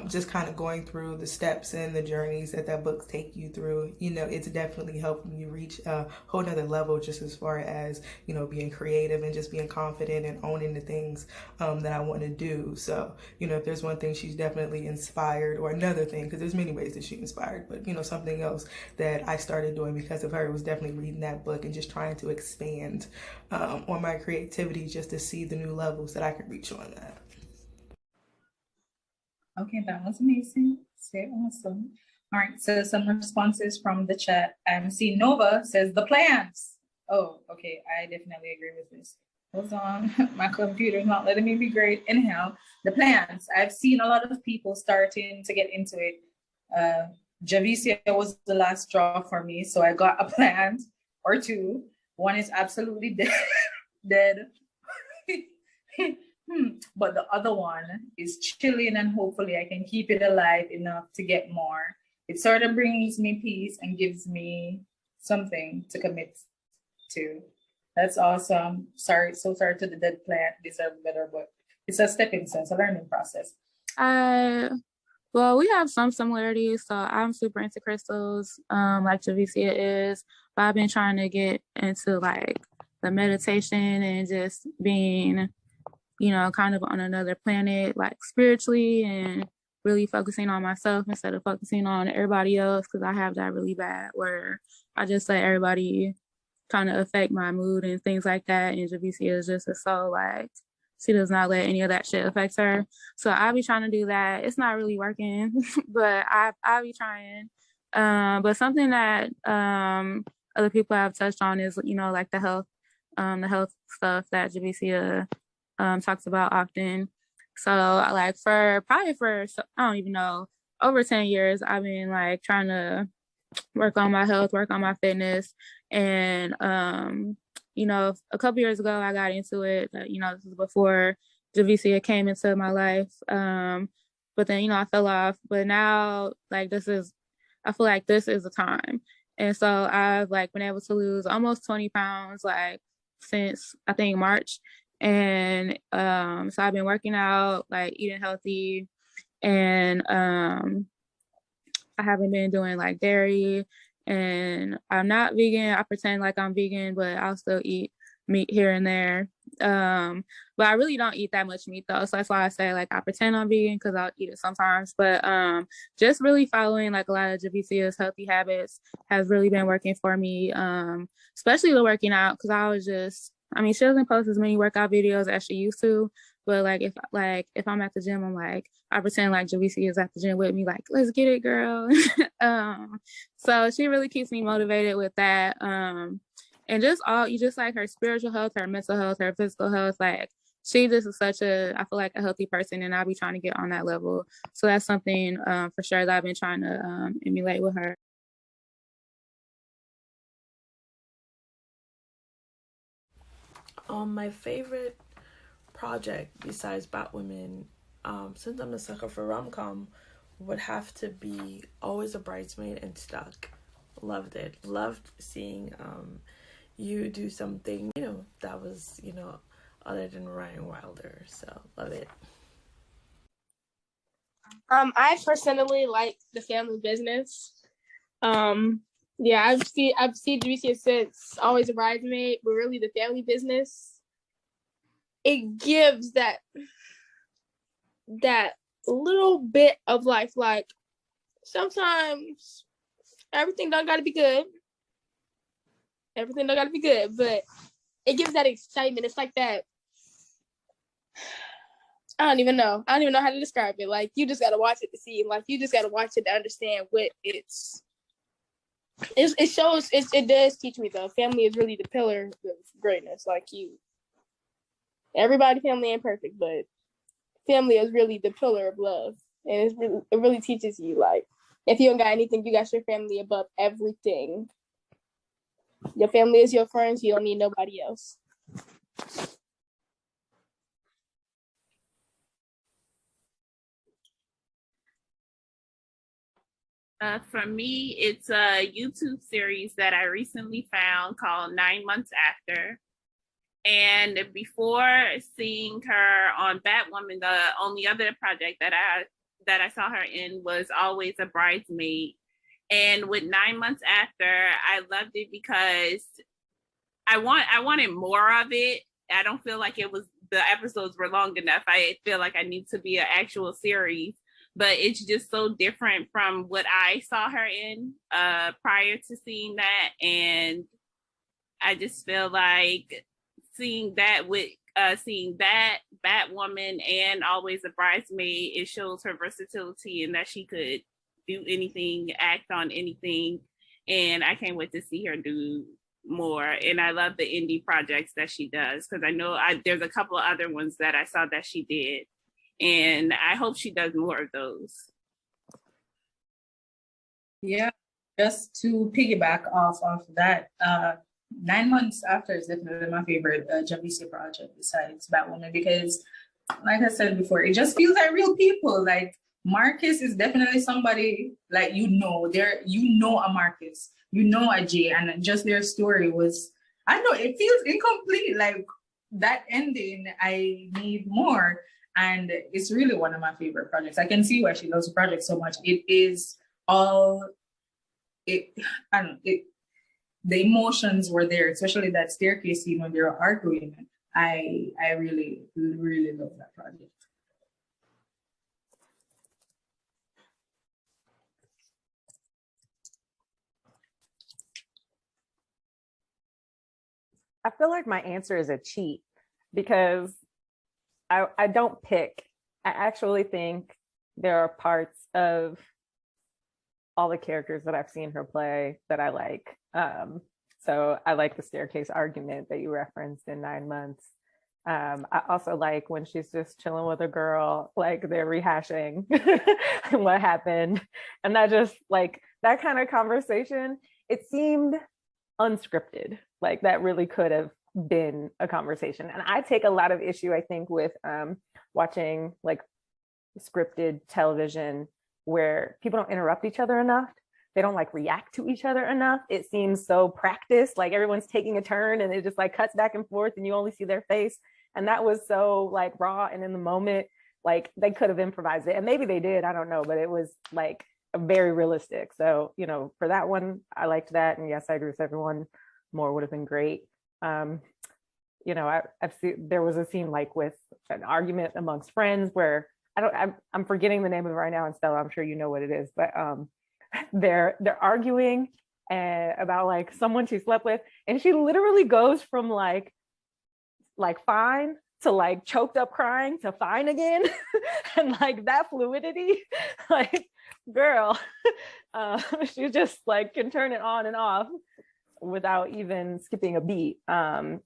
Just kind of going through the steps and the journeys that book take you through, it's definitely helping you reach a whole nother level, just as far as, being creative and just being confident and owning the things that I want to do. So, if there's one thing she's definitely inspired, or another thing, because there's many ways that she inspired, but, something else that I started doing because of her was definitely reading that book and just trying to expand on my creativity, just to see the new levels that I can reach on that. Okay, that was amazing. So awesome. All right, so some responses from the chat. See Nova says the plans. Oh, okay, I definitely agree with this. Hold on, my computer's not letting me be great. Anyhow, the plans. I've seen a lot of people starting to get into it. Javicia was the last straw for me, so I got a plant or two. One is absolutely dead. But the other one is chilling, and hopefully I can keep it alive enough to get more. It sort of brings me peace and gives me something to commit to. That's awesome. So sorry to the dead plant. Deserve better, but it's a stepping stone, it's a learning process. Well, we have some similarities. So I'm super into crystals, like Javicia is. But I've been trying to get into like the meditation and just being, kind of on another planet, like spiritually, and really focusing on myself instead of focusing on everybody else, because I have that really bad where I just let everybody trying to affect my mood and things like that. And Javicia is just so like, she does not let any of that shit affect her. So I'll be trying to do that. It's not really working, but I'll be trying. But something that other people have touched on is, you know, like the health stuff that Javicia talks about often. So like I don't even know, over 10 years, I've been like trying to work on my health, work on my fitness. And, you know, a couple years ago, I got into it. You know, this is before Javicia came into my life. But then, you know, I fell off. But now, like, I feel like this is the time. And so I've like been able to lose almost 20 pounds, like since I think March. And so I've been working out, like eating healthy, and I haven't been doing like dairy, and I'm not vegan. I pretend like I'm vegan, but I'll still eat meat here and there. But I really don't eat that much meat though. So that's why I say like I pretend I'm vegan, because I'll eat it sometimes. But just really following like a lot of Javicia's healthy habits has really been working for me. Especially the working out, because I mean, she doesn't post as many workout videos as she used to. But if I'm at the gym, I'm like, I pretend like Javicia is at the gym with me, like, let's get it, girl. So she really keeps me motivated with that. And just like her spiritual health, her mental health, her physical health, like she just is I feel like a healthy person, and I'll be trying to get on that level. So that's something for sure that I've been trying to emulate with her. My favorite project besides Batwoman, since I'm a sucker for rom-com, would have to be Always a Bridesmaid and Stuck. Loved it. Loved seeing you do something, you know, that was, you know, other than Ryan Wilder. So love it. I personally like The Family Business. Yeah, I've seen Javicia since Always a Bridesmaid, but really The Family Business, it gives that little bit of life. Like sometimes everything don't gotta be good. Everything don't gotta be good, but it gives that excitement. It's like that. I don't even know how to describe it. Like you just gotta watch it to see. Like you just gotta watch it to understand what it shows. It does teach me though. Family is really the pillar of greatness. Like everybody family ain't perfect, but family is really the pillar of love, and it really teaches you, like, if you don't got anything, you got your family above everything. Your family is your friends. You don't need nobody else. For me, it's a YouTube series that I recently found called 9 Months After. And before seeing her on Batwoman, the only other project that I saw her in was Always a Bridesmaid. And with 9 Months After, I loved it because I wanted more of it. I don't feel like the episodes were long enough. I feel like I need to be an actual series, but it's just so different from what I saw her in prior to seeing that. And I just feel like seeing that Batwoman and Always a Bridesmaid, it shows her versatility and that she could do anything, act on anything. And I can't wait to see her do more. And I love the indie projects that she does, because I know there's a couple of other ones that I saw that she did. And I hope she does more of those. Yeah, just to piggyback off of that, 9 Months After is definitely my favorite Javicia project besides Batwoman, because like I said before, it just feels like real people. Like Marcus is definitely somebody like a Marcus, a Jay, and just their story was, I know it feels incomplete. Like that ending, I need more. And it's really one of my favorite projects. I can see why she loves the project so much. It is all the emotions were there, especially that staircase scene when they were arguing. I really, really love that project. feel like my answer is a cheat because I don't pick. I actually think there are parts of all the characters that I've seen her play that I like. So I like the staircase argument that you referenced in 9 Months. I also like when she's just chilling with a girl, like they're rehashing what happened. And that just like that kind of conversation, it seemed unscripted. Like that really could have been a conversation. And I take a lot of issue, I think, with watching like scripted television where people don't interrupt each other enough. They don't like react to each other enough. It seems so practiced, like everyone's taking a turn and it just like cuts back and forth and you only see their face. And that was so like raw and in the moment, like they could have improvised it. And maybe they did, I don't know, but it was like very realistic. So, you know, for that one, I liked that. And yes, I agree with everyone. More would have been great. You know, I've seen there was a scene like with an argument amongst friends where I'm forgetting the name of it right now, and Stella, I'm sure you know what it is, but they're arguing about like someone she slept with, and she literally goes from like fine to like choked up crying to fine again. And like that fluidity, like girl, she just like can turn it on and off without even skipping a beat. And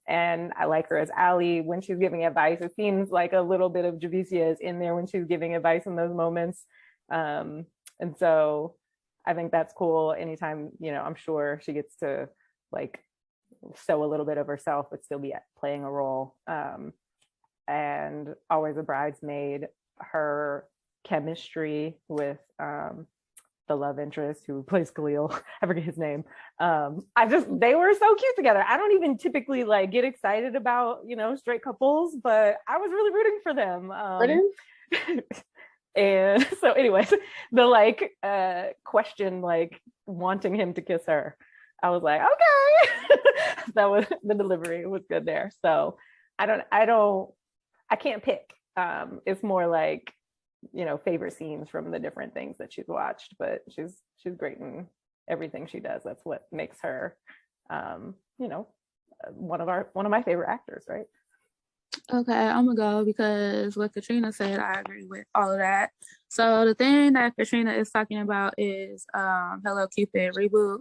I like her as Allie when she's giving advice. It seems like a little bit of Javicia is in there when she's giving advice in those moments. And so I think that's cool. Anytime, you know, I'm sure she gets to like show a little bit of herself, but still be playing a role. And Always a Bridesmaid, her chemistry with the love interest who plays Khalil, I forget his name. They were so cute together. I don't even typically like get excited about, you know, straight couples, but I was really rooting for them. And so anyways, the like question, like wanting him to kiss her, I was like, okay. That was the delivery was good there. So I can't pick. It's more like, you know, favorite scenes from the different things that she's watched, but she's great in everything she does. That's what makes her, you know, one of my favorite actors, right? Okay, I'm gonna go because what Katrina said, I agree with all of that. So the thing that Katrina is talking about is Hello Cupid reboot,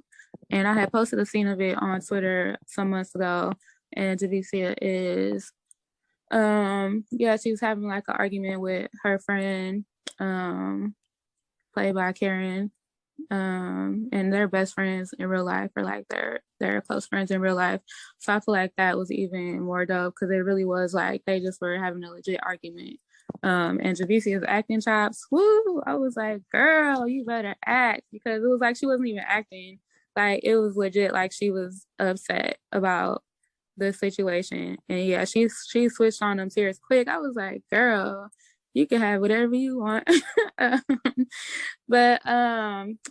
and I had posted a scene of it on Twitter some months ago, and Javicia is yeah, she was having like an argument with her friend, played by Karen, and they're best friends in real life, or like they're close friends in real life. So I feel like that was even more dope because it really was like they just were having a legit argument. And Javicia's acting chops, woo! I was like, girl, you better act, because it was like she wasn't even acting, like it was legit, like she was upset about the situation. And yeah, she switched on them tears quick. I was like, girl, you can have whatever you want. But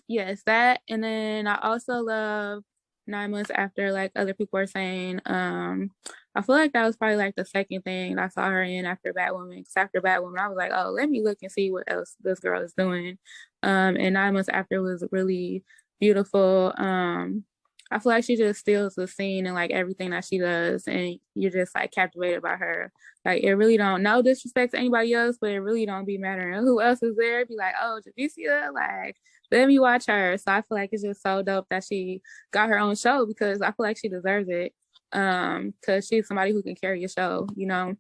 yes, that. And then I also love 9 Months After, like other people are saying. I feel like that was probably like the second thing I saw her in after Batwoman. Because after Batwoman, I was like, oh, let me look and see what else this girl is doing. And 9 Months After was really beautiful. I feel like she just steals the scene and like everything that she does, and you're just like captivated by her. Like it really don't, no disrespect to anybody else, but it really don't be mattering who else is there. Be like, oh, Javicia, like let me watch her. So I feel like it's just so dope that she got her own show, because I feel like she deserves it. Because she's somebody who can carry a show, you know.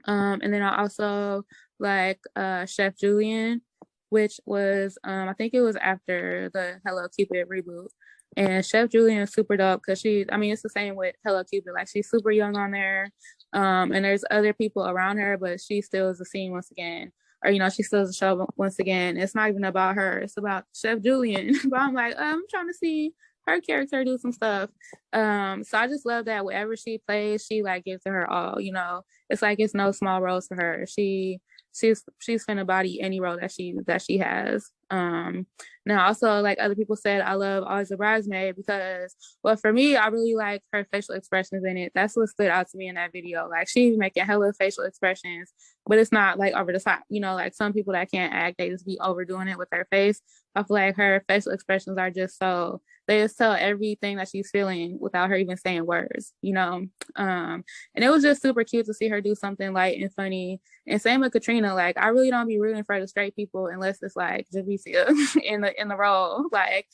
And then I also like Chef Julian, which was I think it was after the Hello Cupid reboot. And Chef Julian is super dope because it's the same with Hello Cupid. Like she's super young on there. And there's other people around her, but she still is the scene once again. Or, you know, she still is the show once again. It's not even about her. It's about Chef Julian. But I'm like, I'm trying to see her character do some stuff. So I just love that wherever she plays, she like gives to her all, you know. It's like it's no small roles for her. She's finna body any role that she has. Now also, like other people said, I love Always a Bridesmaid because, well, for me, I really like her facial expressions in it. That's what stood out to me in that video. Like she's making hella facial expressions, but it's not like over the top, you know, like some people that can't act, they just be overdoing it with their face. I feel like her facial expressions are just so they just tell everything that she's feeling without her even saying words, you know. And it was just super cute to see her do something light and funny. And same with Katrina, like I really don't be rooting for the straight people unless it's like Javicia in the role. Like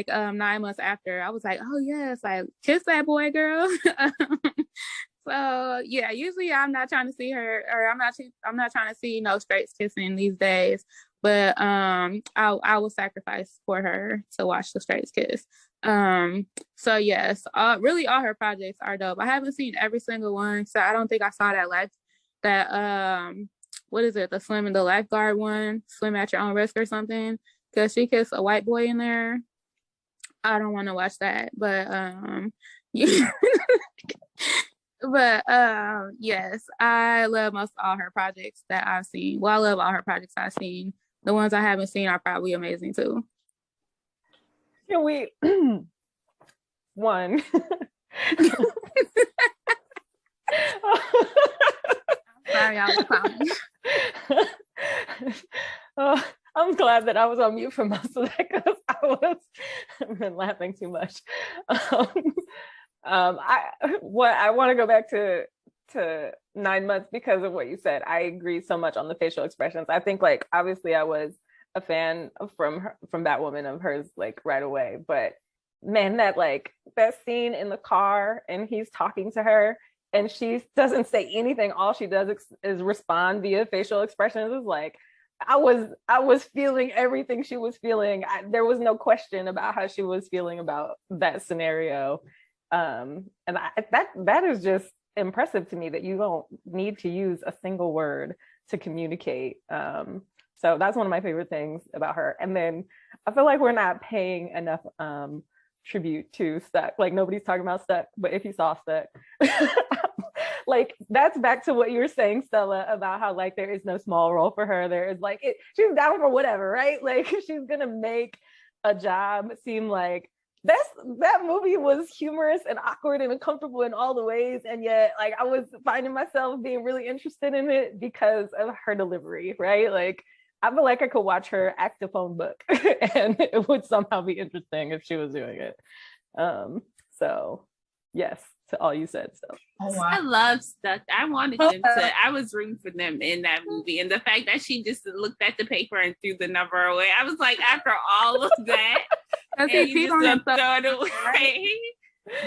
9 months after, I was like, oh yes, like kiss that boy, girl. So yeah, usually I'm not trying to see her, or I'm not trying to see no straights kissing these days. But I will sacrifice for her to watch the straights kiss. So yes, really all her projects are dope. I haven't seen every single one, so I don't think I saw that what is it, the swim and the lifeguard one, swim at your own risk or something, because she kissed a white boy in there. I don't want to watch that, but yeah. But yes, I love most all her projects that I've seen. Well, I love all her projects I've seen. The ones I haven't seen are probably amazing too. Can we one? Sorry, I was clowning. I'm glad that I was on mute for most of that because I been laughing too much. I want to go back to 9 months because of what you said. I agree so much on the facial expressions. I think like obviously I was a fan from Batwoman of hers like right away, but man, that scene in the car and he's talking to her and she doesn't say anything. All she does is respond via facial expressions. Is like I was feeling everything she was feeling. There was no question about how she was feeling about that scenario. And that is just impressive to me that you don't need to use a single word to communicate. So that's one of my favorite things about her. And then I feel like we're not paying enough tribute to Stuck. Like nobody's talking about Stuck, but if you saw Stuck, like that's back to what you were saying, Stella, about how like there is no small role for her. There is like she's down for whatever, right? Like she's gonna make a job seem like that movie was humorous and awkward and uncomfortable in all the ways, and yet like I was finding myself being really interested in it because of her delivery, right? Like I feel like I could watch her act a phone book and it would somehow be interesting if she was doing it. So yes to all you said. So I love Stuck. I wanted them to. I was rooting for them in that movie, and the fact that she just looked at the paper and threw the number away. I was like, after all of that, and you just throw it away.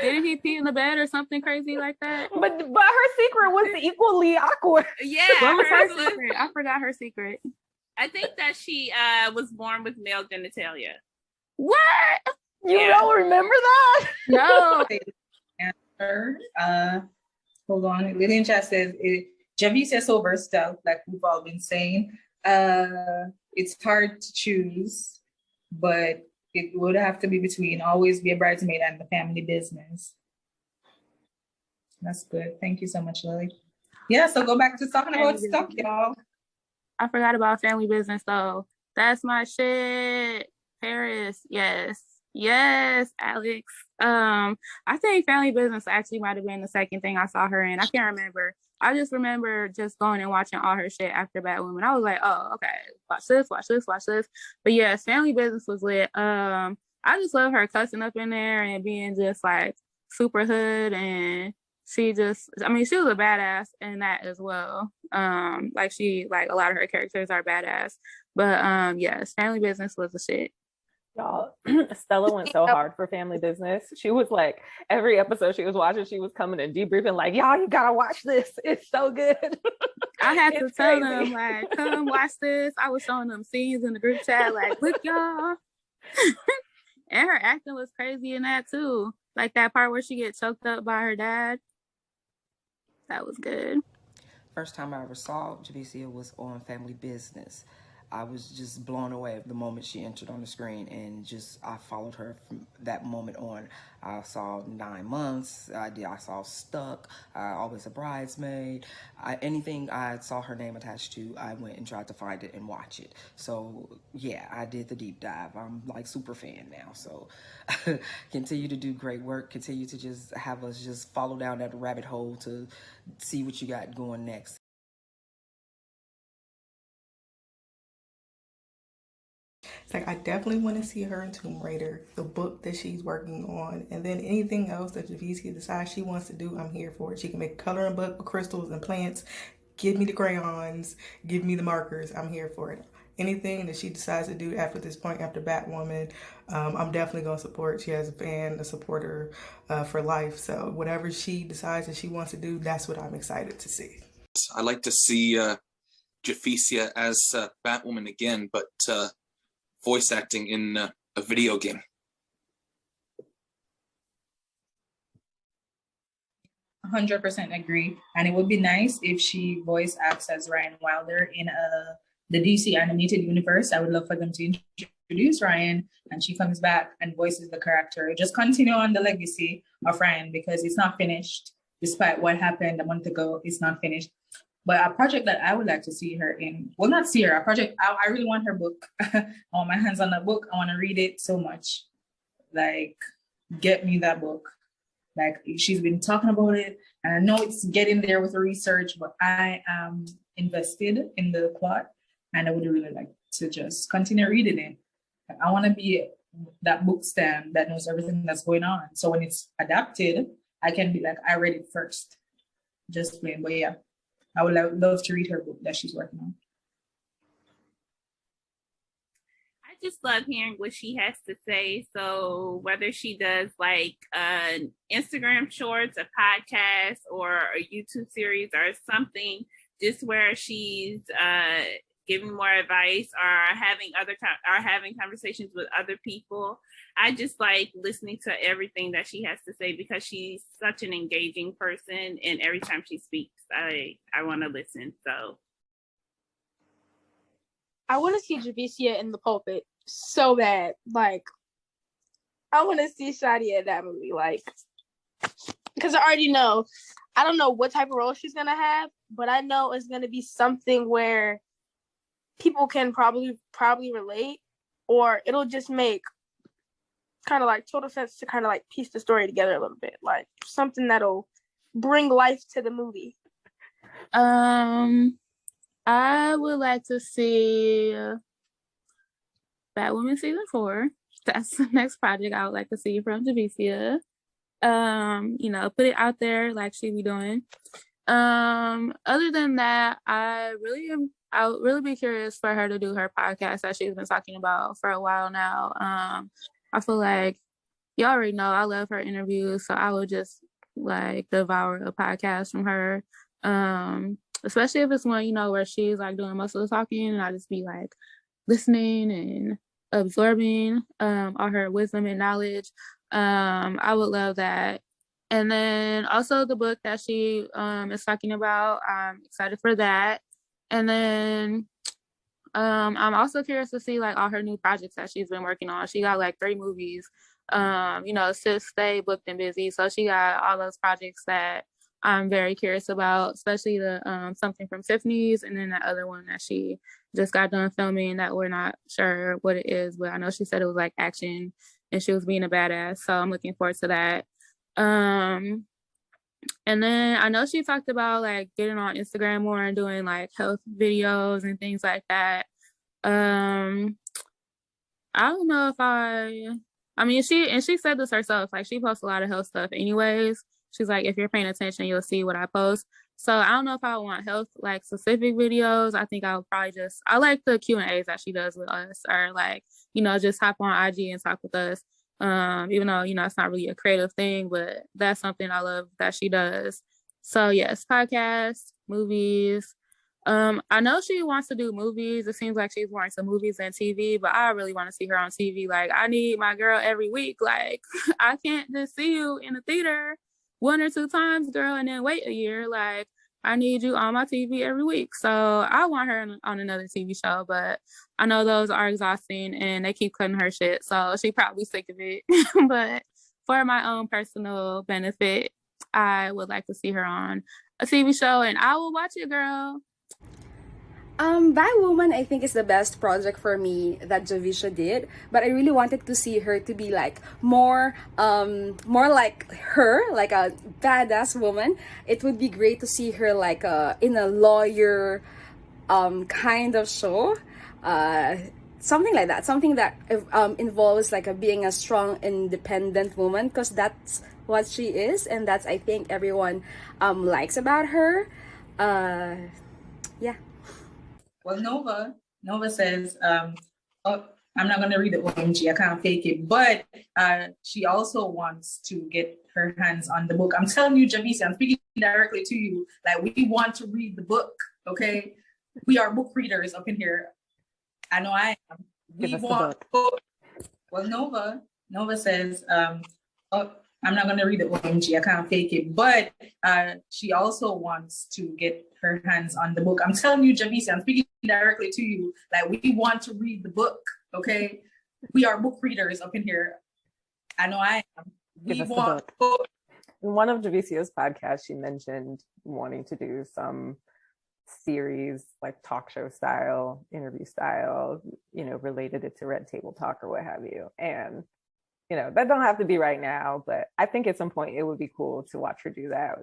Didn't he pee in the bed or something crazy like that? But her secret was equally awkward. Yeah, what was her secret? I forgot her secret. I think that she was born with male genitalia. What? You don't remember that? No. Hold on. Lillian Chat says Javicia is so versatile, like we've all been saying. It's hard to choose, but it would have to be between Always Be a Bridesmaid and The Family Business. That's good. Thank you so much, Lily. Yeah, so go back to talking about Stuck, y'all. I forgot about Family Business though. That's my shit. Paris, yes. Yes, Alex. I think Family Business actually might have been the second thing I saw her in. I can't remember. I just remember just going and watching all her shit after Batwoman. I was like, oh, okay, watch this. But yes, Family Business was lit. I just love her cussing up in there and being just like super hood, and she was a badass in that as well. Like a lot of her characters are badass. But yes, Family Business was the shit. Y'all, Stella went so hard for Family Business. She was like, every episode she was watching, she was coming and debriefing like, y'all, you gotta watch this. It's so good. I had to tell them, like, come watch this. I was showing them scenes in the group chat, like, look, y'all. And her acting was crazy in that too. Like that part where she gets choked up by her dad. That was good. First time I ever saw Javicia was on Family Business. I was just blown away the moment she entered on the screen, and I followed her from that moment on. I saw 9 Months. I saw Stuck. Always a Bridesmaid. Anything I saw her name attached to, I went and tried to find it and watch it. So yeah, I did the deep dive. I'm like super fan now. So continue to do great work. Continue to just have us just follow down that rabbit hole to see what you got going next. It's like I definitely want to see her in Tomb Raider, the book that she's working on, and then anything else that Javicia decides she wants to do, I'm here for it. She can make a coloring book with crystals and plants. Give me the crayons, give me the markers. I'm here for it. Anything that she decides to do after this point, after Batwoman, I'm definitely going to support. She has a fan, a supporter for life. So whatever she decides that she wants to do, that's what I'm excited to see. I like to see Javicia as Batwoman again, but voice acting in a video game. 100% agree. And it would be nice if she voice acts as Ryan Wilder in the DC animated universe. I would love for them to introduce Ryan and she comes back and voices the character. Just continue on the legacy of Ryan because it's not finished. Despite what happened a month ago, it's not finished. But a project that I would like to see her in, well, not see her, a project, I really want her book. I want my hands on that book. I want to read it so much. Like, get me that book. Like, she's been talking about it, and I know it's getting there with the research, but I am invested in the plot, and I would really like to just continue reading it. I want to be that book stand that knows everything that's going on. So when it's adapted, I can be like, I read it first. Just plain. But yeah, I would love to read her book that she's working on. I just love hearing what she has to say. So whether she does like an Instagram shorts, a podcast, or a YouTube series or something, just where she's giving more advice or having conversations with other people. I just like listening to everything that she has to say because she's such an engaging person, and every time she speaks, I want to listen. So I want to see Javicia in the pulpit so bad. Like, I want to see Shadia in that movie. Like, because I already know, I don't know what type of role she's going to have, but I know it's going to be something where people can probably relate, or it'll just make kind of like total sense to kind of like piece the story together a little bit. Like, something that'll bring life to the movie. I would like to see Batwoman season 4. That's the next project I would like to see from Javicia. Put it out there like she be doing. Other than that, I would really be curious for her to do her podcast that she's been talking about for a while now. I feel like you already know I love her interviews, so I would just like devour a podcast from her. Especially if it's one, where she's like doing most of the talking and I just be like listening and absorbing all her wisdom and knowledge. I would love that. And then also the book that she is talking about, I'm excited for that. And then I'm also curious to see like all her new projects that she's been working on. She got like 3 movies, sis stay booked and busy. So she got all those projects that I'm very curious about, especially the Something from Tiffany's, and then that other one that she just got done filming that we're not sure what it is, but I know she said it was like action and she was being a badass. So I'm looking forward to that. And then I know she talked about like getting on Instagram more and doing like health videos and things like that. I don't know if she said this herself, like she posts a lot of health stuff anyways. She's like, if you're paying attention, you'll see what I post. So I don't know if I want health like specific videos. I think I would probably I like the Q&As that she does with us, or like, just hop on IG and talk with us. Even though, it's not really a creative thing, but that's something I love that she does. So yes, podcasts, movies. I know she wants to do movies. It seems like she's wanting some movies and TV, but I really want to see her on TV. Like, I need my girl every week. Like, I can't just see you in the theater 1 or 2 times, girl, and then wait a year. Like, I need you on my TV every week. So I want her on another TV show, but I know those are exhausting and they keep cutting her shit. So she probably sick of it. But for my own personal benefit, I would like to see her on a TV show, and I will watch it, girl. Batwoman, I think, is the best project for me that Javicia did, but I really wanted to see her to be like more like her, like a badass woman. It would be great to see her like in a lawyer kind of show. something like that, something that involves like being a strong independent woman, because that's what she is, and that's, I think, everyone likes about her. Yeah. Well, Nova says, oh, I'm not going to read the OMG, I can't fake it, but she also wants to get her hands on the book. I'm telling you, Javicia, I'm speaking directly to you. Like, we want to read the book, okay? We are book readers up in here. I know I am. We want book. Well, Nova says, oh, I'm not going to read the OMG, I can't fake it, but she also wants to get her hands on the book. I'm telling you, Javicia, I'm speaking directly to you. Like, we want to read the book, okay? We are book readers up in here. I know I am. We want book. In one of Javicia's podcasts, she mentioned wanting to do some series, like talk show style, interview style, related it to Red Table Talk or what have you. And that don't have to be right now, but I think at some point it would be cool to watch her do that.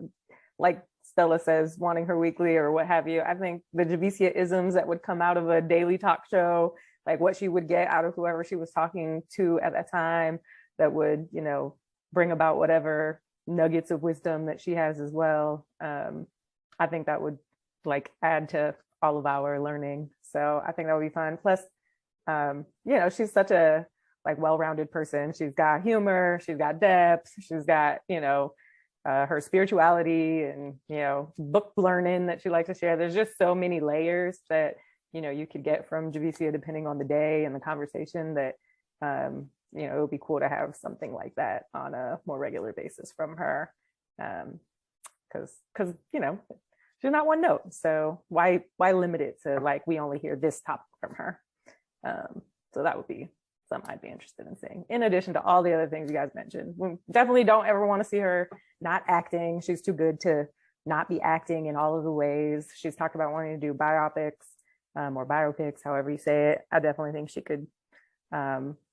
Like Stella says, wanting her weekly or what have you. I think the Javicia isms that would come out of a daily talk show, like what she would get out of whoever she was talking to at that time, that would, bring about whatever nuggets of wisdom that she has as well. I think that would like add to all of our learning. So I think that would be fun. Plus, she's such a like well-rounded person. She's got humor, she's got depth, she's got, her spirituality and, book learning that she likes to share. There's just so many layers that, you could get from Javicia depending on the day and the conversation that, it would be cool to have something like that on a more regular basis from her. Because, she's not one note. So why limit it to like, we only hear this topic from her? So that would be something I'd be interested in seeing, in addition to all the other things you guys mentioned. We definitely don't ever want to see her not acting. She's too good to not be acting in all of the ways. She's talked about wanting to do biopics or biopics, however you say it. I definitely think she could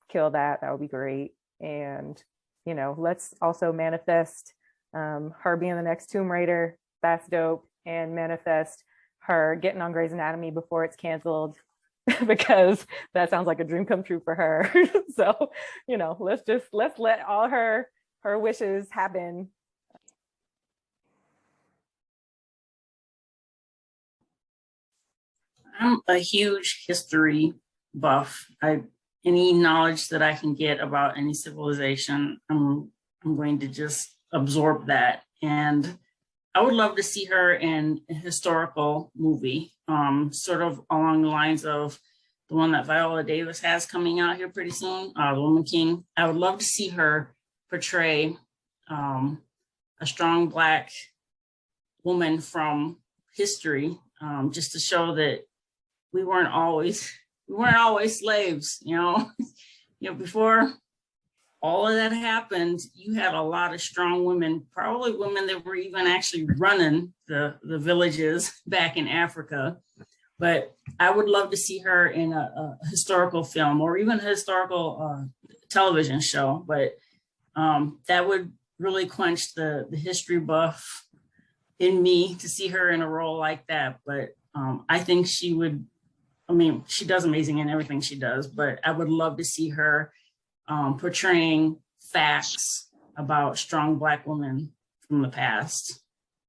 kill that. That would be great. And, let's also manifest her being the next Tomb Raider. That's dope. And manifest her getting on Grey's Anatomy before it's canceled, because that sounds like a dream come true for her. So, let's let all her wishes happen. I'm a huge history buff. Any knowledge that I can get about any civilization, I'm going to just absorb that. And I would love to see her in a historical movie, sort of along the lines of the one that Viola Davis has coming out here pretty soon, The Woman King. I would love to see her portray a strong Black woman from history, just to show that we weren't always slaves, before all of that happened, you had a lot of strong women, probably women that were even actually running the villages back in Africa. But I would love to see her in a historical film or even a historical television show. But that would really quench the history buff in me to see her in a role like that. But I think she would, she does amazing in everything she does, but I would love to see her portraying facts about strong Black women from the past.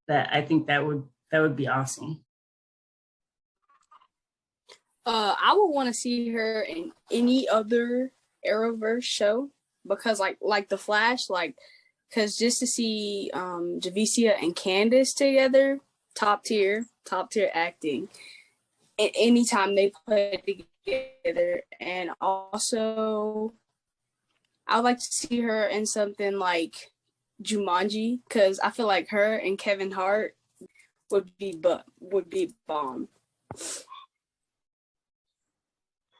That I think that would be awesome. I would want to see her in any other Arrowverse show, because like the Flash, because just to see Javicia and Candace together, top tier acting. Anytime they play together, and also I would like to see her in something like Jumanji, because I feel like her and Kevin Hart would be bomb.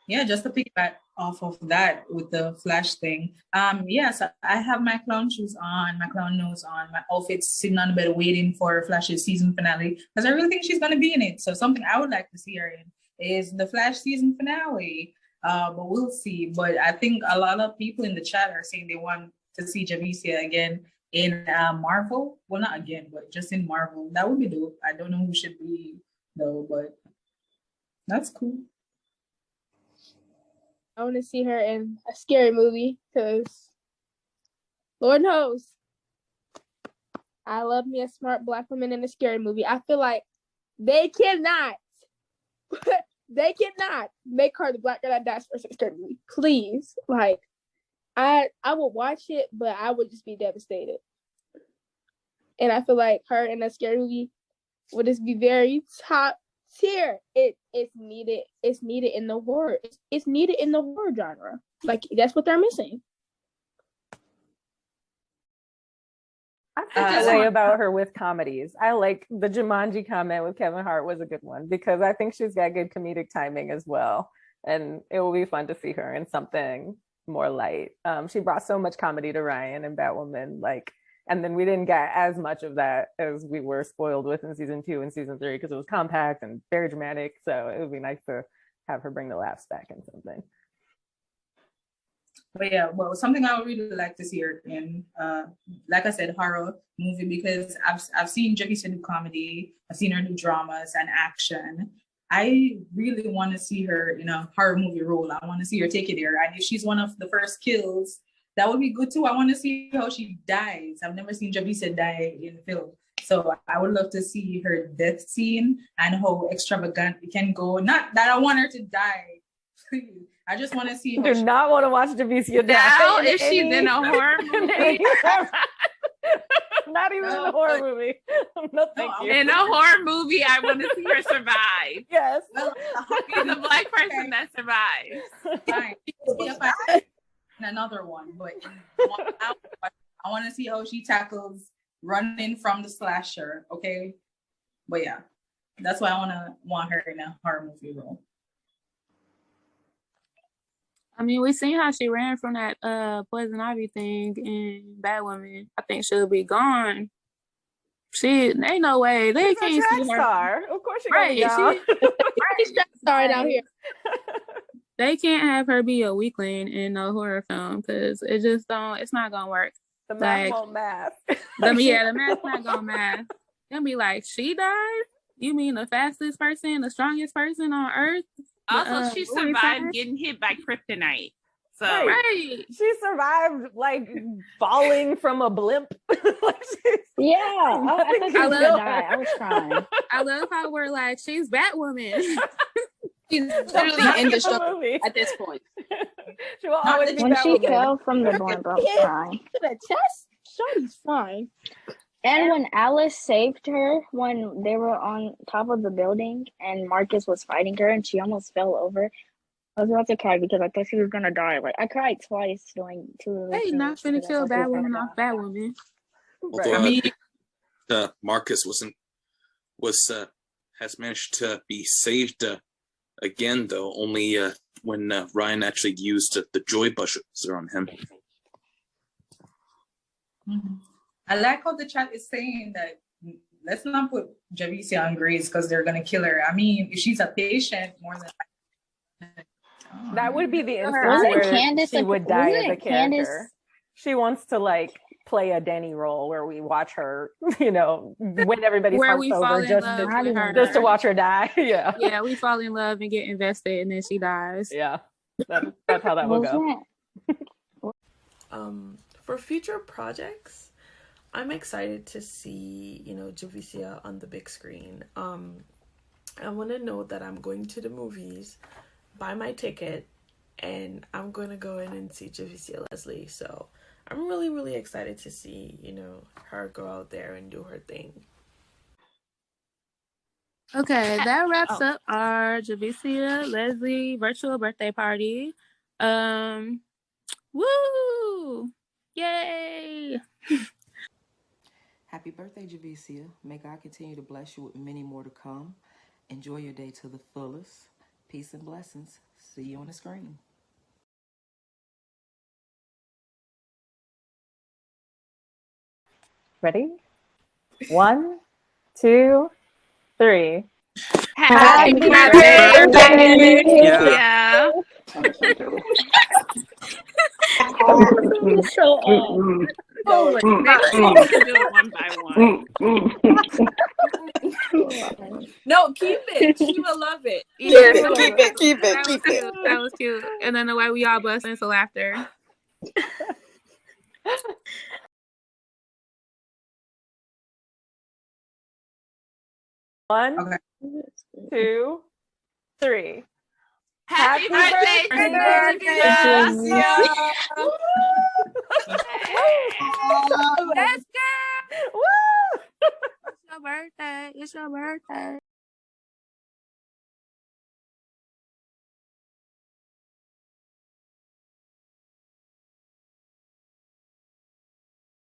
Yeah, just to piggyback off of that with the Flash thing. So I have my clown shoes on, my clown nose on, my outfit's sitting on the bed waiting for Flash's season finale, because I really think she's going to be in it. So something I would like to see her in is the Flash season finale. But we'll see. But I think a lot of people in the chat are saying they want to see Javicia again in Marvel. Well, not again, but just in Marvel. That would be dope. I don't know who should be though, but that's cool. I want to see her in a scary movie because Lord knows I love me a smart Black woman in a scary movie. I feel like they cannot make her the Black girl that dies first in a scary movie. Please. Like, I would watch it, but I would just be devastated. And I feel like her in a scary movie would just be very top tier. It's needed. It's needed in the horror. It's needed in the horror genre. Like, that's what they're missing. I feel that way about her with comedies. I like the Jumanji comment with Kevin Hart was a good one because I think she's got good comedic timing as well. And it will be fun to see her in something more light. She brought so much comedy to Ryan and Batwoman, like, and then we didn't get as much of that as we were spoiled with in season 2 and season 3 because it was compact and very dramatic. So it would be nice to have her bring the laughs back in something. But yeah, well, something I would really like to see her in, like I said, horror movie, because I've seen Javicia do comedy, I've seen her do dramas and action. I really want to see her in a horror movie role. I want to see her take it there. And if she's one of the first kills, that would be good too. I want to see how she dies. I've never seen Javicia die in film. So I would love to see her death scene and how extravagant it can go. Not that I want her to die. Please. I just want to see how do not want to watch Javicia die. Now, if she's in a horror movie. Not even in a horror movie. No, thank you. In a horror movie, I want to see her survive. Yes. Be the Black person that survives. Fine. Another one, but I want to see how she tackles running from the slasher. Okay, but yeah, that's why I want her in a horror movie role. I mean, we seen how she ran from that Poison Ivy thing in Batwoman. I think she'll be gone. Ain't no way. They can't see her. Star. Of course she's right. She's track star down here. They can't have her be a weakling in a horror film because it just don't. It's not gonna work. The math won't math. The math's not gonna math. They'll be like, she died? You mean the fastest person, the strongest person on Earth? Also, she survived getting hit by kryptonite. So right. She survived like falling from a blimp. Yeah, I thought she was gonna die. I was crying. I love how we're like, she's Batwoman. She's literally indestructible at this point. She will always be when she Batwoman. fell from the blimp, I was crying. To the chest, Shorty's fine. And when Alice saved her, when they were on top of the building and Marcus was fighting her and she almost fell over, I was about to cry because I thought she was gonna die. Like, I cried twice during 2 of the They not finna kill Batwoman off Batwoman. Although Marcus has managed to be saved again, though only when Ryan actually used the joy buzzer on him. Mm-hmm. I like how the chat is saying that let's not put Javicia on Grace because they're gonna kill her. I mean, if she's a patient, more than that would be the instance Wasn't where Candace she would die as a character. Candace? She wants to like play a Danny role where we watch her, win everybody's Where hearts we fall over in just love with her. just to watch her die. Yeah. Yeah, we fall in love and get invested, and then she dies. Yeah, that's how that would go. For future projects, I'm excited to see, Javicia on the big screen. I want to know that I'm going to the movies, buy my ticket, and I'm going to go in and see Javicia Leslie. So I'm really, really excited to see, her go out there and do her thing. Okay, that wraps up our Javicia Leslie virtual birthday party. Woo! Yay! Happy birthday, Javicia. May God continue to bless you with many more to come. Enjoy your day to the fullest. Peace and blessings. See you on the screen. Ready? 1, 2, 3. Happy birthday! Yeah. So maybe we can do it one by one. No, keep it. She will love it. Yes, keep it, keep it, That was keep cute. it. That was cute. And then the way we all bust into laughter. One, Okay. 2, 3. Happy birthday, Javicia! Javicia! Let's go. Woo! It's your birthday. It's your birthday.